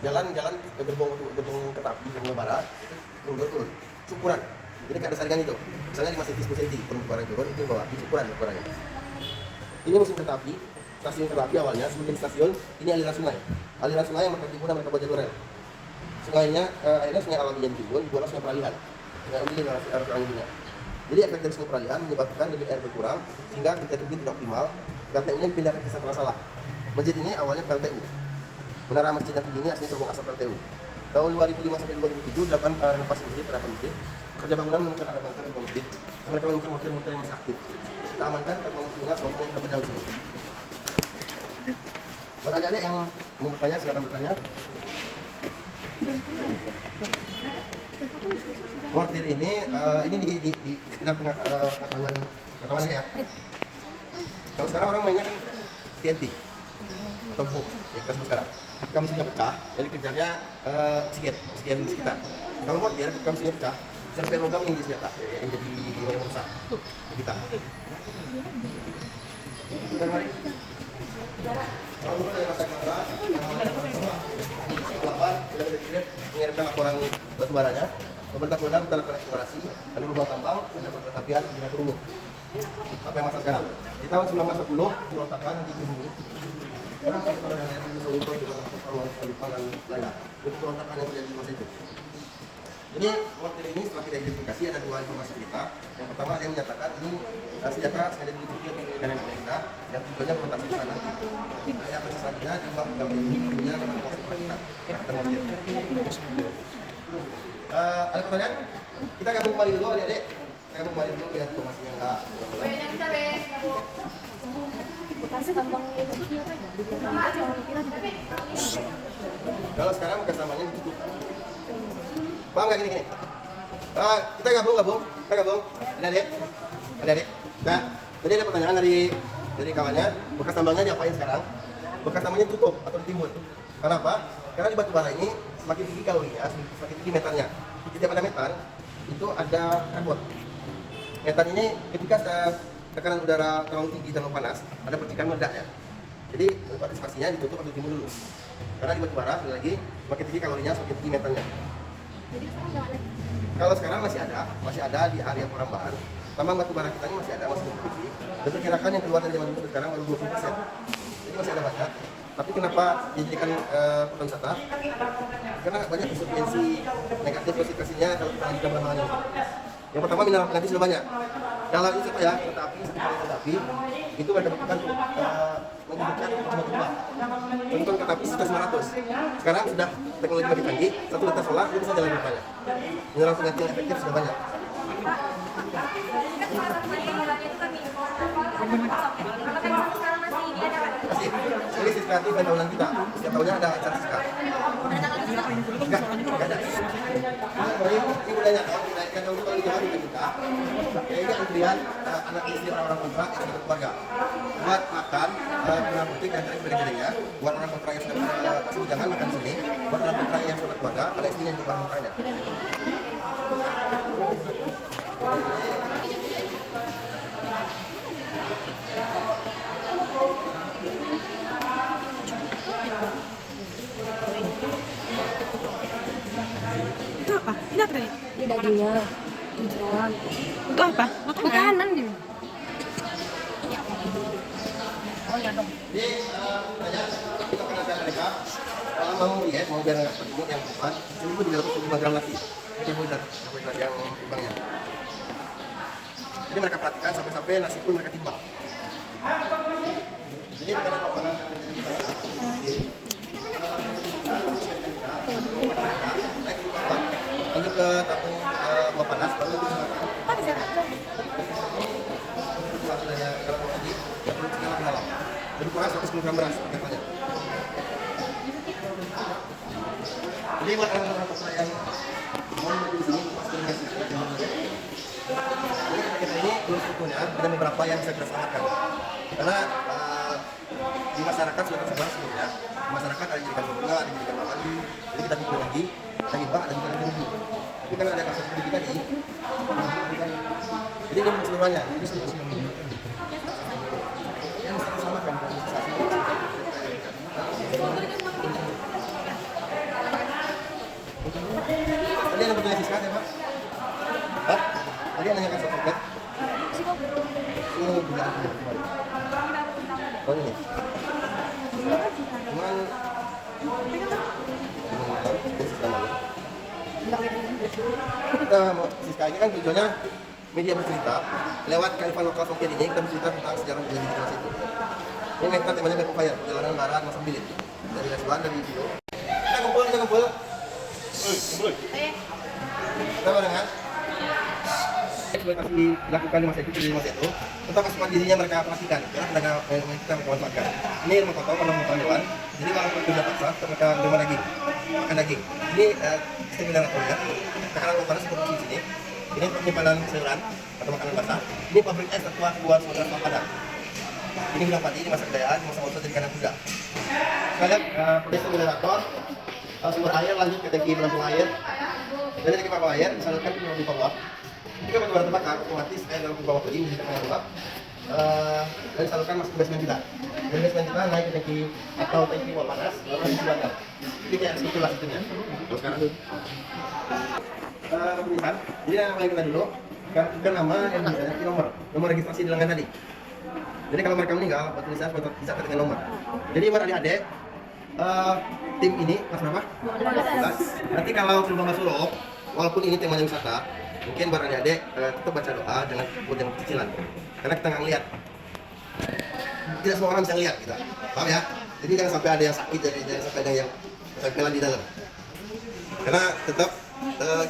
jalan gerbong keretapi gerbong bara itu turun syukuran. Jadi kayak ada saringan itu. Misalnya 5 cm 10 cm penumpukan itu turun itu bawah di syukuran ukurannya. Ini musim kereta api, stasiun kereta api awalnya sebelum stasiun ini aliran sungai yang mereka timbun dan mereka buat jalur rel. Sungainya akhirnya sungai alami yang timbun dibuatlah sungai peralihan. Sungai ini arus anginnya. Jadi efek dari sungai peralihan menyebabkan debit air berkurang sehingga ketika turbin tidak optimal. PLTU nya dipindahkan ke Sentra Salah. Masjid ini awalnya PLTU. Menara masjid yang tinggi aslinya terbong asap PLTU. Tahun 2005 sampai 2007 dilakukan renovasi masjid, penerapan masjid. Kerja bangunan menemukan ada bangker di masjid. Mereka menemukan motor-motor yang masih aktif. Kita amankan karena mengingat soal yang dapat jauh sini. Buat adik-adik yang mau bertanya, silakan bertanya. Mortir ini di sekitar ketahuan ya. Kalau sekarang orang mainnya kan TNT atau boom, ya keras sekarang. Ketika mesinnya pecah, jadi kerjanya sekian sekitar. Kalau mortir, ketika mesinnya pecah, sampai logam yang jadi senjata, yang jadi yang rusak kita. Kita mari. Kalau kita ada rasa keras, mengirimkan laporan batu baranya. Pemerintah Polda melakukan eksplorasi, ada lubang tambang, ada perkeretaapian, ada perumur. Apa yang masa sekarang? Di tahun 1910, diletakkan di bumi. Sekarang kita ada yang untuk perluan lainnya. Untuk pelontakan yang terjadi di masa itu. Jadi mortir ini setelah kita identifikasi ada dua informasi kita. Yang pertama dia menyatakan ini senjata sengaja dibutuhkan oleh negara Amerika yang tujuannya meletak di sana. Yang selanjutnya jumlah gambar ini punya dengan karakter mortir. Ada pertanyaan? Kita gabung kembali dulu adik-adik. Kita gabung kembali dulu lihat informasinya enggak. Kalau sekarang bekas tambangnya ditutup. Paham nggak gini? Kita gabung. Adik-adik. Nah, tadi ada pertanyaan dari kawannya, bekas tambangnya diapain sekarang? Bekas tambangnya tutup atau ditimbun. Kenapa? Karena di batu bara ini semakin tinggi kalorinya, semakin tinggi metannya. Di tiap ada metan, itu ada karbon. Metan ini ketika tekanan udara terlalu tinggi, terlalu panas, ada percikan meledak ya. Jadi antisipasinya ditutup atau ditimbun dulu. Karena di batu bara, sekali lagi, semakin tinggi kalorinya, semakin tinggi metannya. Kalau sekarang masih ada di area Perambahan. Tambang batu bara kita ini masih ada, masih berfungsi. Dan perkirakan yang keluar dari zaman dulu sekarang baru 20%. Jadi masih ada banyak. Tapi kenapa dijadikan kota wisata? Karena banyak konsekuensi negatif konsekuensinya kalau kita lanjutkan pengembangan ini. Yang pertama mineral pengganti sudah banyak. Kalau itu ya kereta api itu mereka butuhkan menghidupkan coba. Untuk kereta api sudah 900. Sekarang sudah teknologi lebih canggih, satu liter solar itu bisa jalan lebih banyak. Mineral pengganti yang efektif sudah banyak. Masih, ini kreatif dan tahunan kita. Setiap tahunnya ada acara siska. Enggak ada. Ini budayanya kalau dinaikkan dulu kalau di Jawa kita. Ya ini antrian anak istri orang-orang kontrak yang sudah keluarga. Buat makan, penang putih dan sebagainya. Buat orang kontrak yang sudah kasih jangan makan di sini. Buat orang kontrak yang sudah keluarga, ada istrinya yang juga makannya. apa? Ini apa tadi? Ini dagingnya dijual. Untuk apa? Makanan dia. Kita kenalkan mereka. Kalau mau lihat, mau biar nggak peduli yang depan, ini pun 305 gram lagi. Ini mudah, yang timbangnya. Jadi mereka perhatikan sampai-sampai nasi pun mereka timbang. Jadi kita dapat makanan lanjut ke tabung buah panas, baru kita makan. Hasilnya kalau tadi, perlu kita dalam. Jadi kurang 110 gram beras, pakai saja. Jadi buat anak-anak yang mau di sini pasti ngasih. Jadi kita ini belum tentunya ada beberapa yang bisa kita selamatkan. Karena di masyarakat sudah tersebar sebelumnya. Di masyarakat ada yang dijadikan bunga, ada yang dijadikan makanan. Jadi kita kumpul lagi, kita hibah, ada yang dijadikan rugi. Tapi karena ada kasus seperti tadi, jadi ini keseluruhannya. Jadi seluruhnya yang bisa diselamatkan dari sisa. Tadi ada bertanya Siska ya Pak? Hah? Tadi ada nanyakan soal komplet? Ini bulan kemarin. Oh ini? Cuman kita mau Siska ini kan tujuannya media bercerita lewat kearifan lokal Songket ini kita bercerita tentang sejarah budaya di Mas itu. Ini kita temanya Berkufayar, perjalanan barat masa bilik dari restoran dari video. Kita kumpul. Kita barengan. Eksploitasi dilakukan di masa itu, tentang asupan gizinya mereka perhatikan, karena tenaga kita memanfaatkan. Ini rumah potong, rumah hewan. Jadi walaupun tidak paksa, mereka bermakan daging, makan daging. Ini sistem laboratorium. Takaran panas seperti di sini. Ini penyimpanan sayuran atau makanan basah. Ini pabrik es tertua buat Sumatera Padang. Ini gudang padi, ini masa kejayaan, masa waktu jadi kanan kuda. Kita lihat proses generator, sumber air lanjut ke tangki penampung air. Dari tangki penampung air disalurkan ke pipa uap. Jika batu bara terbakar, otomatis air dalam pipa uap tadi menjadi tengah uap dan disalurkan masuk ke basement kita. Dari basement kita naik ke tangki atau tangki uap panas, lalu dibakar. Jadi kayak itulah situnya. Terus sekarang penulisan. Jadi nama yang kita dulu, kan nama yang bisa nomor registrasi di lengan tadi. Jadi kalau mereka meninggal, tulisan bisa dengan nomor. Jadi buat adik-adik, tim ini kelas berapa? 12. Nanti kalau ke Lubang Basulo, walaupun ini temanya wisata, mungkin buat adik-adik tetap baca doa dengan yang cicilan. Karena kita nggak ngeliat. Tidak semua orang bisa ngeliat kita. Paham ya? Jadi jangan sampai ada yang sakit, jangan sampai ada yang kesampelan di dalam. Karena tetap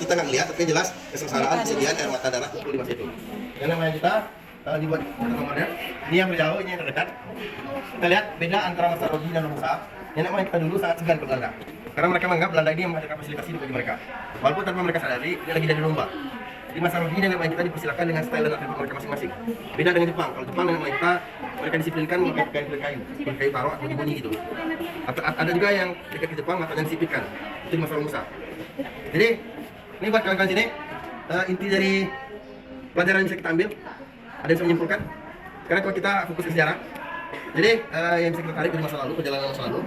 kita nggak ngeliat, tapi jelas kesengsaraan, kesedihan, air mata, darah kumpul di masa itu. Dan namanya kita dibuat nomornya. Ini yang berjauh, ini yang terdekat. Kita lihat beda antara masa Rodi dan Musa. Yang namanya kita dulu sangat segan ke Belanda. Karena mereka menganggap Belanda ini menghadirkan fasilitasi bagi mereka. Walaupun tanpa mereka sadari, dia lagi jadi domba. Di masa Rodi dan namanya kita dipersilakan dengan style dan atribut mereka masing-masing. Beda dengan Jepang. Kalau Jepang dengan kita, mereka disiplinkan memakai kayu taro atau bunyi gitu. Ada juga yang dekat ke Jepang matanya disipitkan. Itu masa Musa. Jadi ini buat kawan-kawan sini inti dari pelajaran yang bisa kita ambil. Ada yang bisa menyimpulkan? Karena kalau kita fokus ke sejarah, jadi yang bisa kita tarik dari masa lalu, perjalanan masa lalu,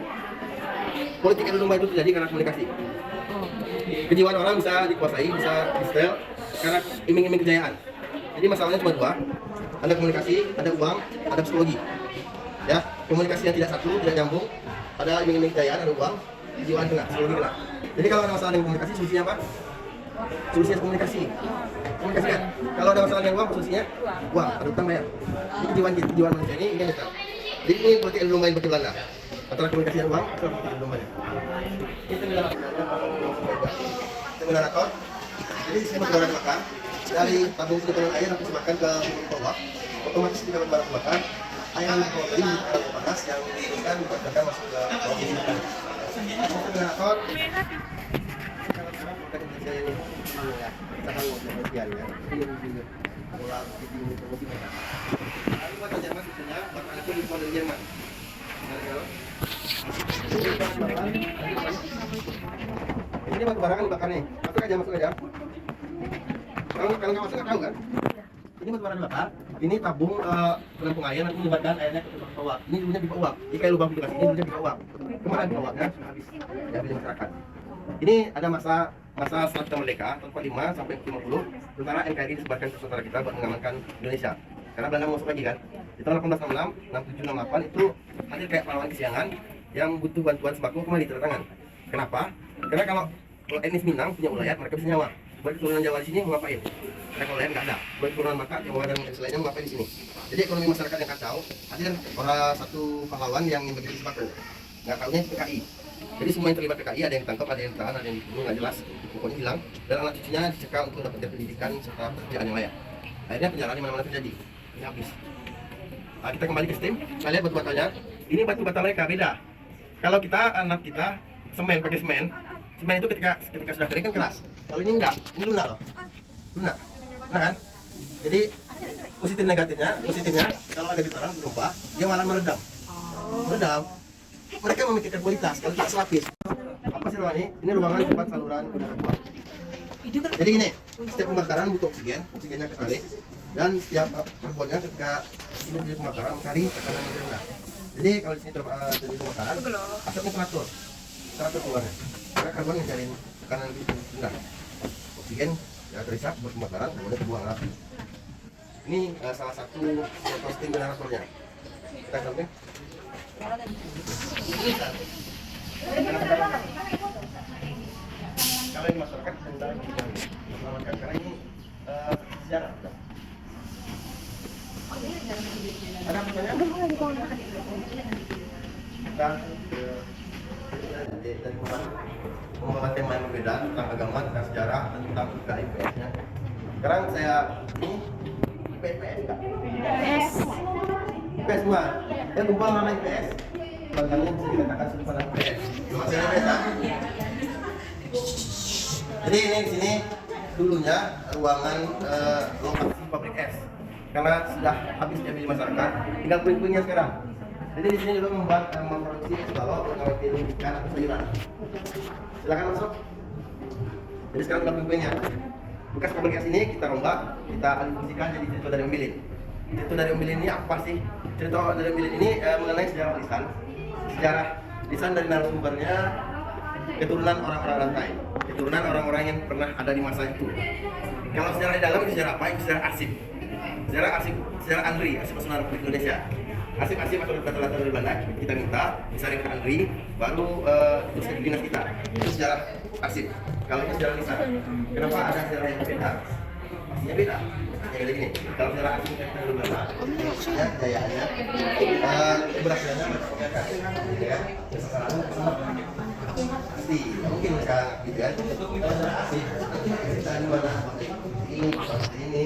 politik adu domba itu terjadi karena komunikasi. Kejiwaan orang bisa dikuasai, bisa di-style karena iming-iming kejayaan. Jadi masalahnya cuma dua, ada komunikasi, ada uang, ada psikologi. Ya, komunikasi yang tidak satu, tidak nyambung, ada iming-iming kejayaan, ada uang, kejiwaan kena, psikologi kena. Jadi kalau ada masalah dengan komunikasi, solusinya apa? Solusinya komunikasi. Komunikasi kan? Kalau ada masalah dengan uang, solusinya uang, ada utang bayar. Jadi kejiwaan manusia ini kita. Jadi ini politik adu domba yang bagi Belanda. Antara komunikasi dan uang, atau politik adu dombanya. Kita generator. Jadi sistem batu bara dibakar. Dari tabung penyimpanan air nanti disebarkan ke bawah. Otomatis kita batu bara terbakar. Air yang di bawah tadi menjadi air panas yang diteruskan dibakarkan masuk ke bawah penyimpanan. Sistem generator. Ini batu bara kan dibakar nih. Masuk aja. Kalau nggak masuk nggak tahu kan? Ini batu bara dibakar. Ini tabung penampung air nanti menyebabkan airnya ke pipa uap. Ini dulunya pipa uap. Jika lubang filtrasi ini dulunya pipa uap. Kemana pipa uapnya? Sudah habis. Diambil masyarakat. Ini ada masa masa setelah kita merdeka tahun 45 sampai 50, tentara NKRI disebarkan ke Nusantara kita buat mengamankan Indonesia. Karena Belanda mau masuk lagi kan. Di tahun 1866, 67, 68 itu hadir kayak pahlawan kesiangan yang butuh bantuan sembako kembali tanda tangan. Kenapa? Karena kalau etnis Minang punya ulayat, mereka bisa nyawa. Buat keturunan Jawa di sini mau ngapain? Karena kalau lain nggak ada. Buat keturunan Maka, Jawa dan lainnya mau ngapain di sini? Jadi ekonomi masyarakat yang kacau, hadir orang satu pahlawan yang bagi sembako. Nggak tahunya PKI. Jadi semua yang terlibat PKI ada yang ditangkap, ada yang ditahan, ada yang dibunuh, nggak jelas. Pokoknya hilang. Dan anak cucunya dicekal untuk dapat pendidikan serta pekerjaan yang layak. Akhirnya penjara di mana-mana terjadi. Ini habis. Nah, kita kembali ke STEM. Kita lihat batu batanya. Ini batu bata mereka beda. Kalau kita anak kita semen pakai semen, semen itu ketika sudah kering kan keras. Kalau ini enggak, ini lunak loh. Lunak. Nah kan? Jadi positifnya kalau ada getaran berubah, dia malah meredam. Meredam. Mereka memikirkan kualitas, kalau tidak selapis. Apa sih ruangan ini? Ini ruangan tempat saluran udara buang. Jadi gini, setiap pembakaran butuh oksigen, oksigennya ketarik, dan setiap karbonnya ketika ini terjadi pembakaran mencari tekanan yang rendah. Jadi kalau di sini terjadi pembakaran, asapnya teratur keluarnya. Karena karbon mencari tekanan yang rendah. Oksigen ya terisap buat pembakaran, kemudian terbuang api. Ini salah satu roasting generatornya. Kita samping. Kalau di masyarakat sudah diselamatkan karena ini sejarah. Ada pertanyaan? Kita dari membawa tema yang berbeda tentang agama, tentang sejarah, dan tentang juga IPS-nya. Sekarang saya ini IPS enggak? IPS semua. Ya kumpul mana IPS? Makanya bisa dikatakan sudut IPS. Masih IPS kan? Jadi ini di sini dulunya ruangan lokasi pabrik es. Karena sudah habis diambil masyarakat, tinggal puing-puingnya sekarang. Jadi di sini dulu memproduksi es balok, mengaweti ikan atau sayuran. Silakan masuk. Jadi sekarang tinggal puing-puingnya. Bekas pabrik es ini kita rombak, kita alih fungsikan jadi cerita dari Umbilin. Cerita dari Umbilin ini apa sih? Cerita dari Umbilin ini mengenai sejarah lisan. Sejarah lisan dari narasumbernya keturunan orang-orang rantai, keturunan orang-orang yang pernah ada di masa itu. Kalau sejarah di dalam itu sejarah apa? Itu sejarah arsip. Sejarah Andri, arsip nasional Republik Indonesia. Arsip atau data-data dari Belanda kita minta disaring ke Andri, baru terus ke dinas kita. Itu sejarah arsip. Kalau itu sejarah lisan, kenapa ada sejarah yang beda? Pastinya beda. Yang ada gini, kalau sejarah arsip kita dari Belanda, ya jayaannya, keberhasilannya macamnya kan, ya, pasti mungkin bisa gitu kan. Kalau sejarah arsip, kita di mana? Ini, seperti ini.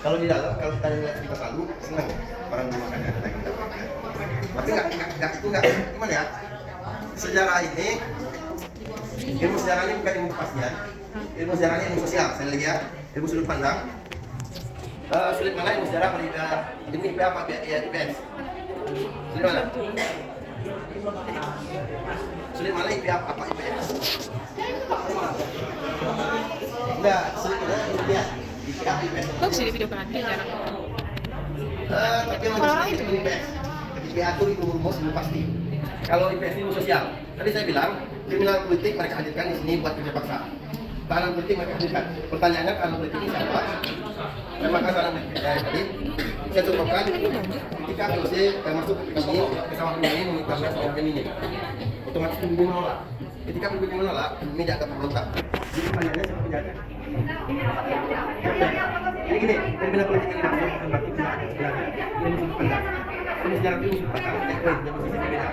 Kalau di dalam, kalau kita lihat kita lalu, senang orang memakannya kita gitu. Tapi nggak itu nggak gimana ya? Sejarah ini, ilmu sejarah ini bukan ilmu kepastian. Ilmu sejarah ini ilmu sosial. Saya lagi ya, ilmu sudut pandang. Sulit mana ilmu sejarah pada ini IP apa? Ya IPS. Sulit mana? Sulit mana IP apa IPS? Enggak, sulit mana IPS? Bagus di video kan jarang. Tapi yang lebih sulit IPS. IPA itu ilmu rumus, ilmu pasti. Kalau IPS ilmu sosial. Tadi saya bilang, kriminal politik mereka hadirkan di sini buat kerja paksa. Tahanan politik mereka hadirkan. Pertanyaannya tahanan politik ini siapa? Dan maka tahanan politik tadi saya contohkan ketika POC masuk ke sini, pesawat ini meminta soal feminim. Otomatis PBB menolak. Ketika PBB menolak, PBB dianggap pemberontak. Jadi pertanyaannya siapa penjaga? Jadi gini, kriminal politik ini dimaksud bukan berarti ini musuh pandang. Ini sejarah itu musuh pandang, dan musuh beda.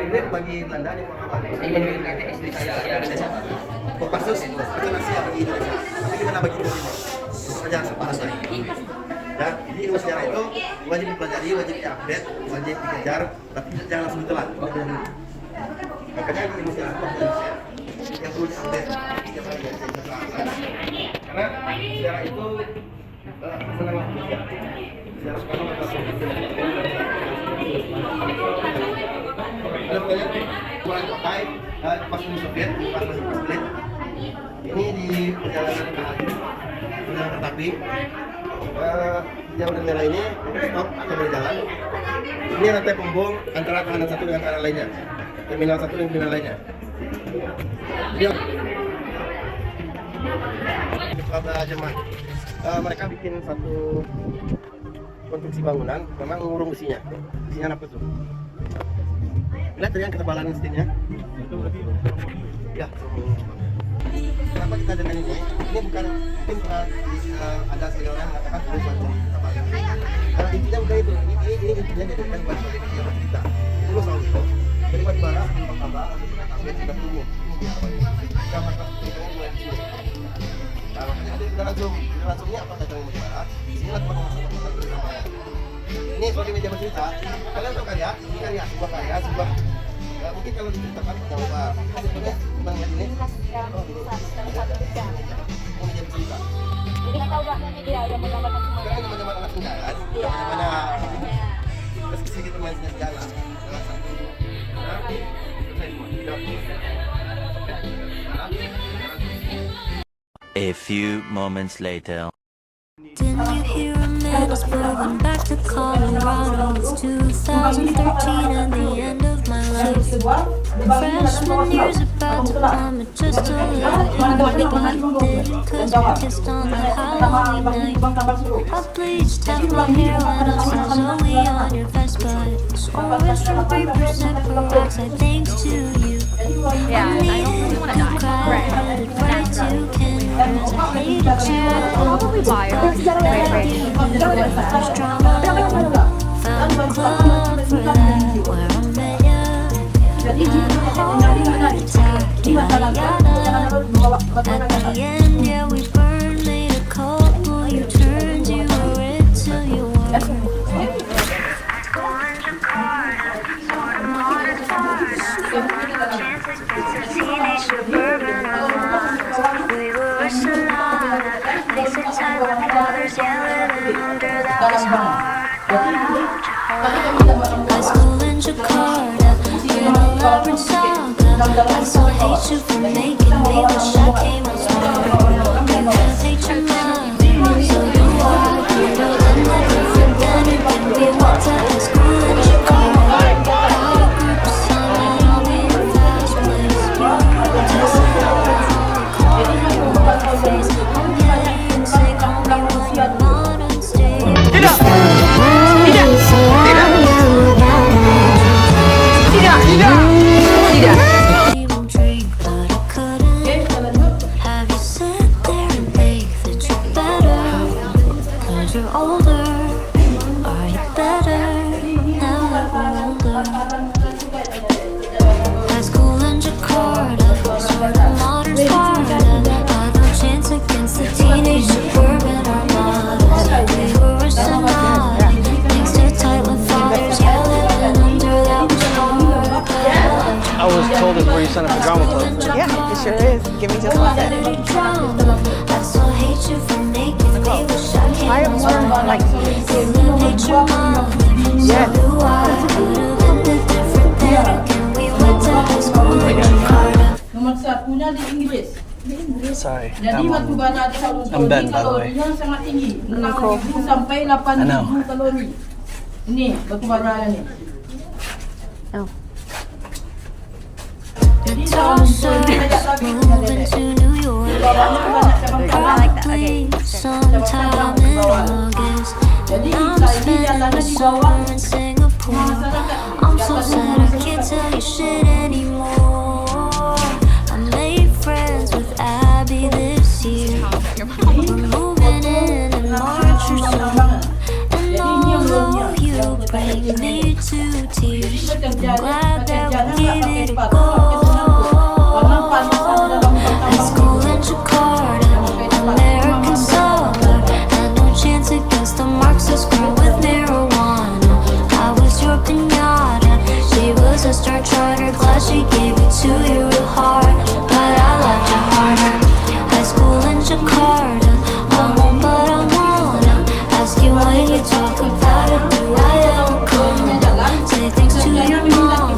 Ini bagi Belanda ini pengalaman. Ini bagi istri saya ada siapa? Kopassus itu rahasia bagi Indonesia. Tapi gimana bagi Indonesia? Itu saja separah saya. Ya, jadi ilmu sejarah itu wajib dipelajari, wajib diupdate, wajib dikejar, tapi jangan langsung ditelan. Makanya ilmu sejarah itu yang perlu diupdate setiap hari dari karena sejarah itu menanglah sejarah sekarang atau ada banyak mulai pakai pas Uni Soviet, pas masih Soviet. Ini di perjalanan ke perjalanan kereta api yang merah ini stop atau berjalan. Ini rantai pembong antara tahanan satu dengan tahanan lainnya, terminal satu dan terminal lainnya. Jadi Kepada jemaah, mereka bikin satu konstruksi bangunan, memang mengurung besinya. Besinya apa tuh? Lihat tadi yang ketebalan steennya. Ya. Kenapa kita dengan ini? Ini bukan mungkin ada sebagian orang mengatakan itu buat cerita. Intinya udah itu. Ini intinya jadikan buat cerita. Dulu soal itu. Jadi buat bara, tambah, sampai sudah tumbuh. Gambar ceritanya mulai di sini. Nah, makanya kita langsungnya apa tentang bara? Sini lah tempat bersama. Ini sebagai media bercerita. Kalian tahu karya? Ini karya, sebuah karya, sebuah mungkin kalau diceritakan jangan lupa sebetulnya mengenai ini media bercerita. Jadi kita udah menggambarkan semuanya. Karena zaman-zaman anak muda kan, zaman-zaman terus sedikit main segala. A few moments later. Didn't you hear a man's moving back to Colorado? It's 2013 and the end of my life. Freshman year's about to come, it just a little didn't cause we kissed on that Halloween night. I bleached out my hair when I saw Zoe on your vest, but it's always from 3% peroxide thanks to you. Yeah, and I don't really want to die. Right to Kendra's, I hated you. Probably wired. Right. There's drama. Found a club for that where I met ya. Had a heart attack, yada yada. At the end, yeah, we burned, made a couple U-turns. You were it till you weren't. We were Sonata, makes it time when father's yelling under that was hard. High school in Jakarta, in a labyrinth saga. I still hate you for making me wish I came out smarter. You have hate your mom, so do I. But then that different than it can be. Went to high school in Jakarta. Got a group assignment, I'll be in fast place. High school in Jakarta, sort of modern Sparta. Had no chance against the teenage suburban armadas. We were a sonata, thanks to tight with fathers yelling, and under that was hard. I was told it's where you sign up for drama club. Yeah, it sure is. Give me just one second. I still hate you for making me wish I came I have learned like hate your mom, so do I. Could've ended different then again. We went to high school in Jakarta. Nomor satunya di Inggris. Sorry, Jadi batu bara di Saudi I'm done, by the way. kalorinya sangat tinggi, 6.000 sampai 8.000 kalori. Ini batu bara ini. Jadi dalam Moving to New York, probably sometime in August. I'm spending the summer in Singapore. I'm so sad I can't tell you shit anymore. I made friends with Abby this year. We're moving in March or so. And although you bring me to tears, I'm glad that we gave it a go. High school in Jakarta, American soccer. Had no chance against the Marxist girl with marijuana. I was your piñata, she was a star charter. Glad she gave it to you real hard, but I loved you harder. High school in Jakarta, I won't but I wanna ask you when you talk about it, do I ever come? Say thanks to your mama,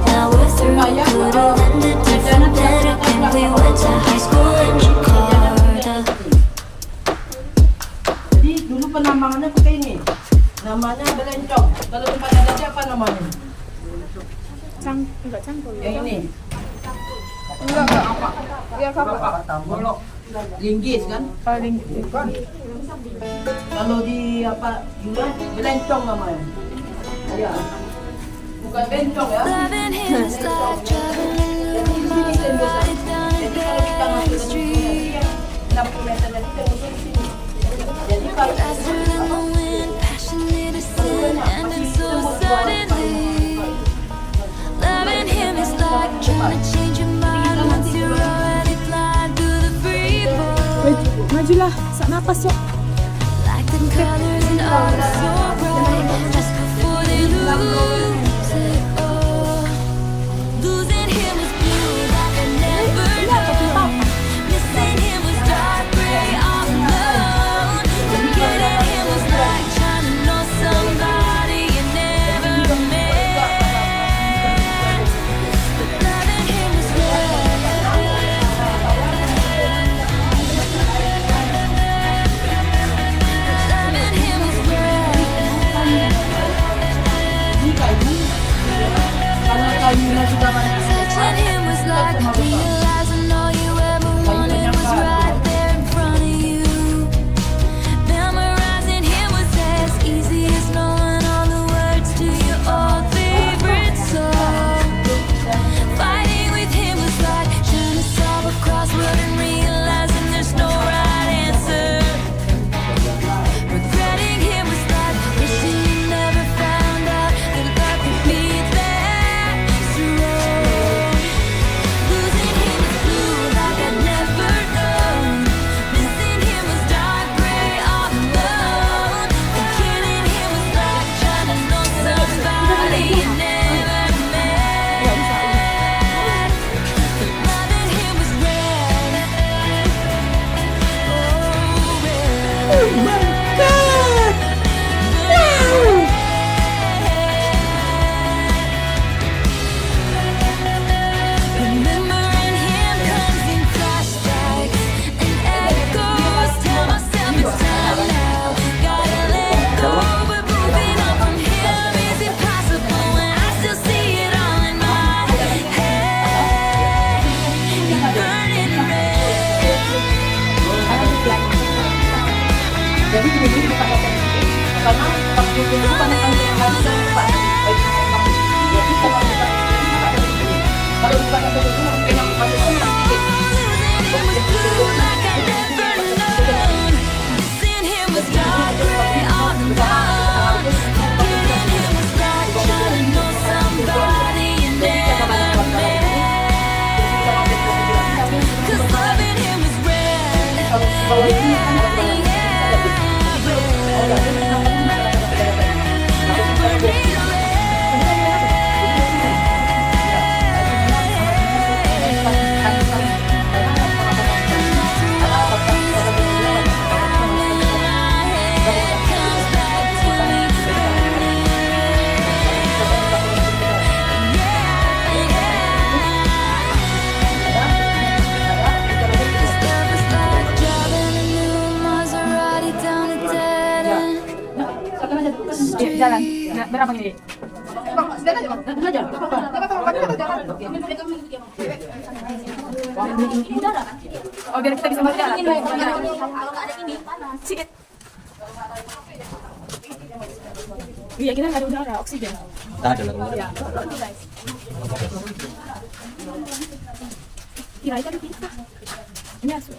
now we're through. Could've ended different then again. We went to high school in Jakarta. Jadi dulu penambangannya pakai ini. Namanya belencong. Kalau tempat ada apa namanya? Enggak cangkul. Yang ini. Enggak. Ya, Kak. Bolok. Linggis kan? Kalau di apa juga belencong namanya. Ya. Bukan bencong ya. Loving him is like traveling Jadi di sini tembus. Jadi kalau kita masuk ke sini 60 meter dari kita masuk ke sini. Jadi kalau faster than the wind, passionate as sin, ending so suddenly. Loving him is like trying to change your mind once you're already flying through the free fall. Majulah, sak napas yuk. Like the colors in all so bright, just before they lose it all. Losing him was blue like I never known. Missing him was dark gray all alone. Forgetting him was like trying to know somebody you never met. But loving him was red. Loving him was red. karena kayunya sudah banyak. Touching him was like realizing all you ever wanted was right there in front of you. Memorizing him was as easy as knowing all the words to your old favorite song. Fighting with him was like trying to solve a crossword and realizing there's no right answer. Regretting him was like wishing you never found out that love could be that strong. Losing him was blue like I'd never known. Missing him was dark gray all alone. Forgetting him was like trying to know somebody you never met. Loving him was red. Oh, red. Remembering him comes in flashbacks and echoes. Tell myself it's time now. Gotta let go, but moving on from him is impossible when I still see it all in my head. It's burning red. Jadi ini bukan karena waktu itu bukan yang sempat. Jadi kalau kita kalau bukan itu mungkin yang masih sempat sedikit. Him was blue like I'd never known. Missing him was dark gray all alone. Forgetting him was like trying to know somebody you never met. 'Cause loving him was red. Jalan. Berapa ini? Oh, biar kita bisa berjalan. Sedikit. Iya, kita nggak ada udara, oksigen. Ada lah. Ya. Kira itu kita. Ini asuh.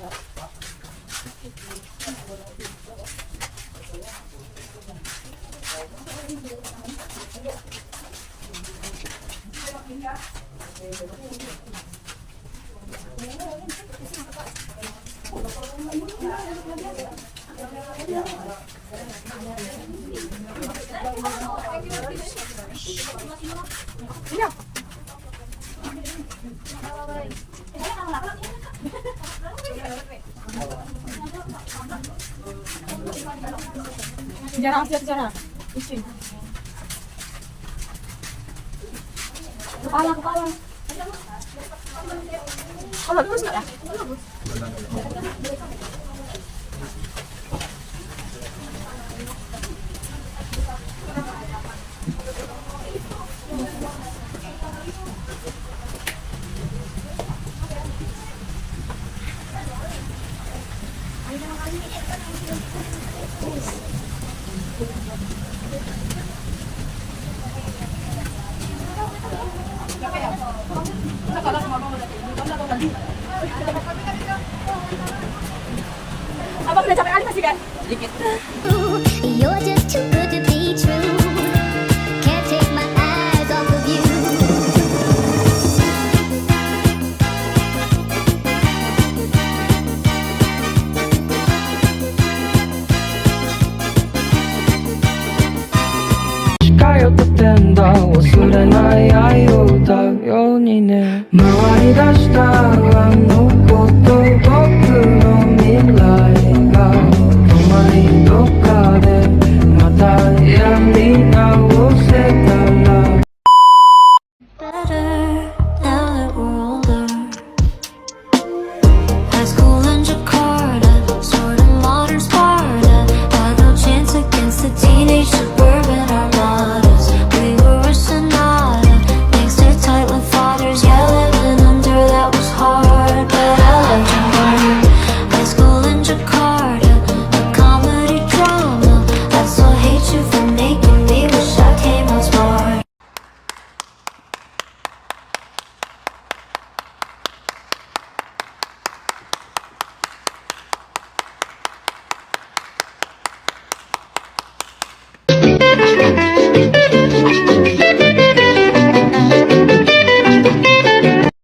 Sejarah. Isi. Kepala. Oh, bagus nggak ya? Abang udah capek kali masih kan? Dikit. You're just too good to be true. Can't take my eyes off of you. Better now that we're older. High school in Jakarta.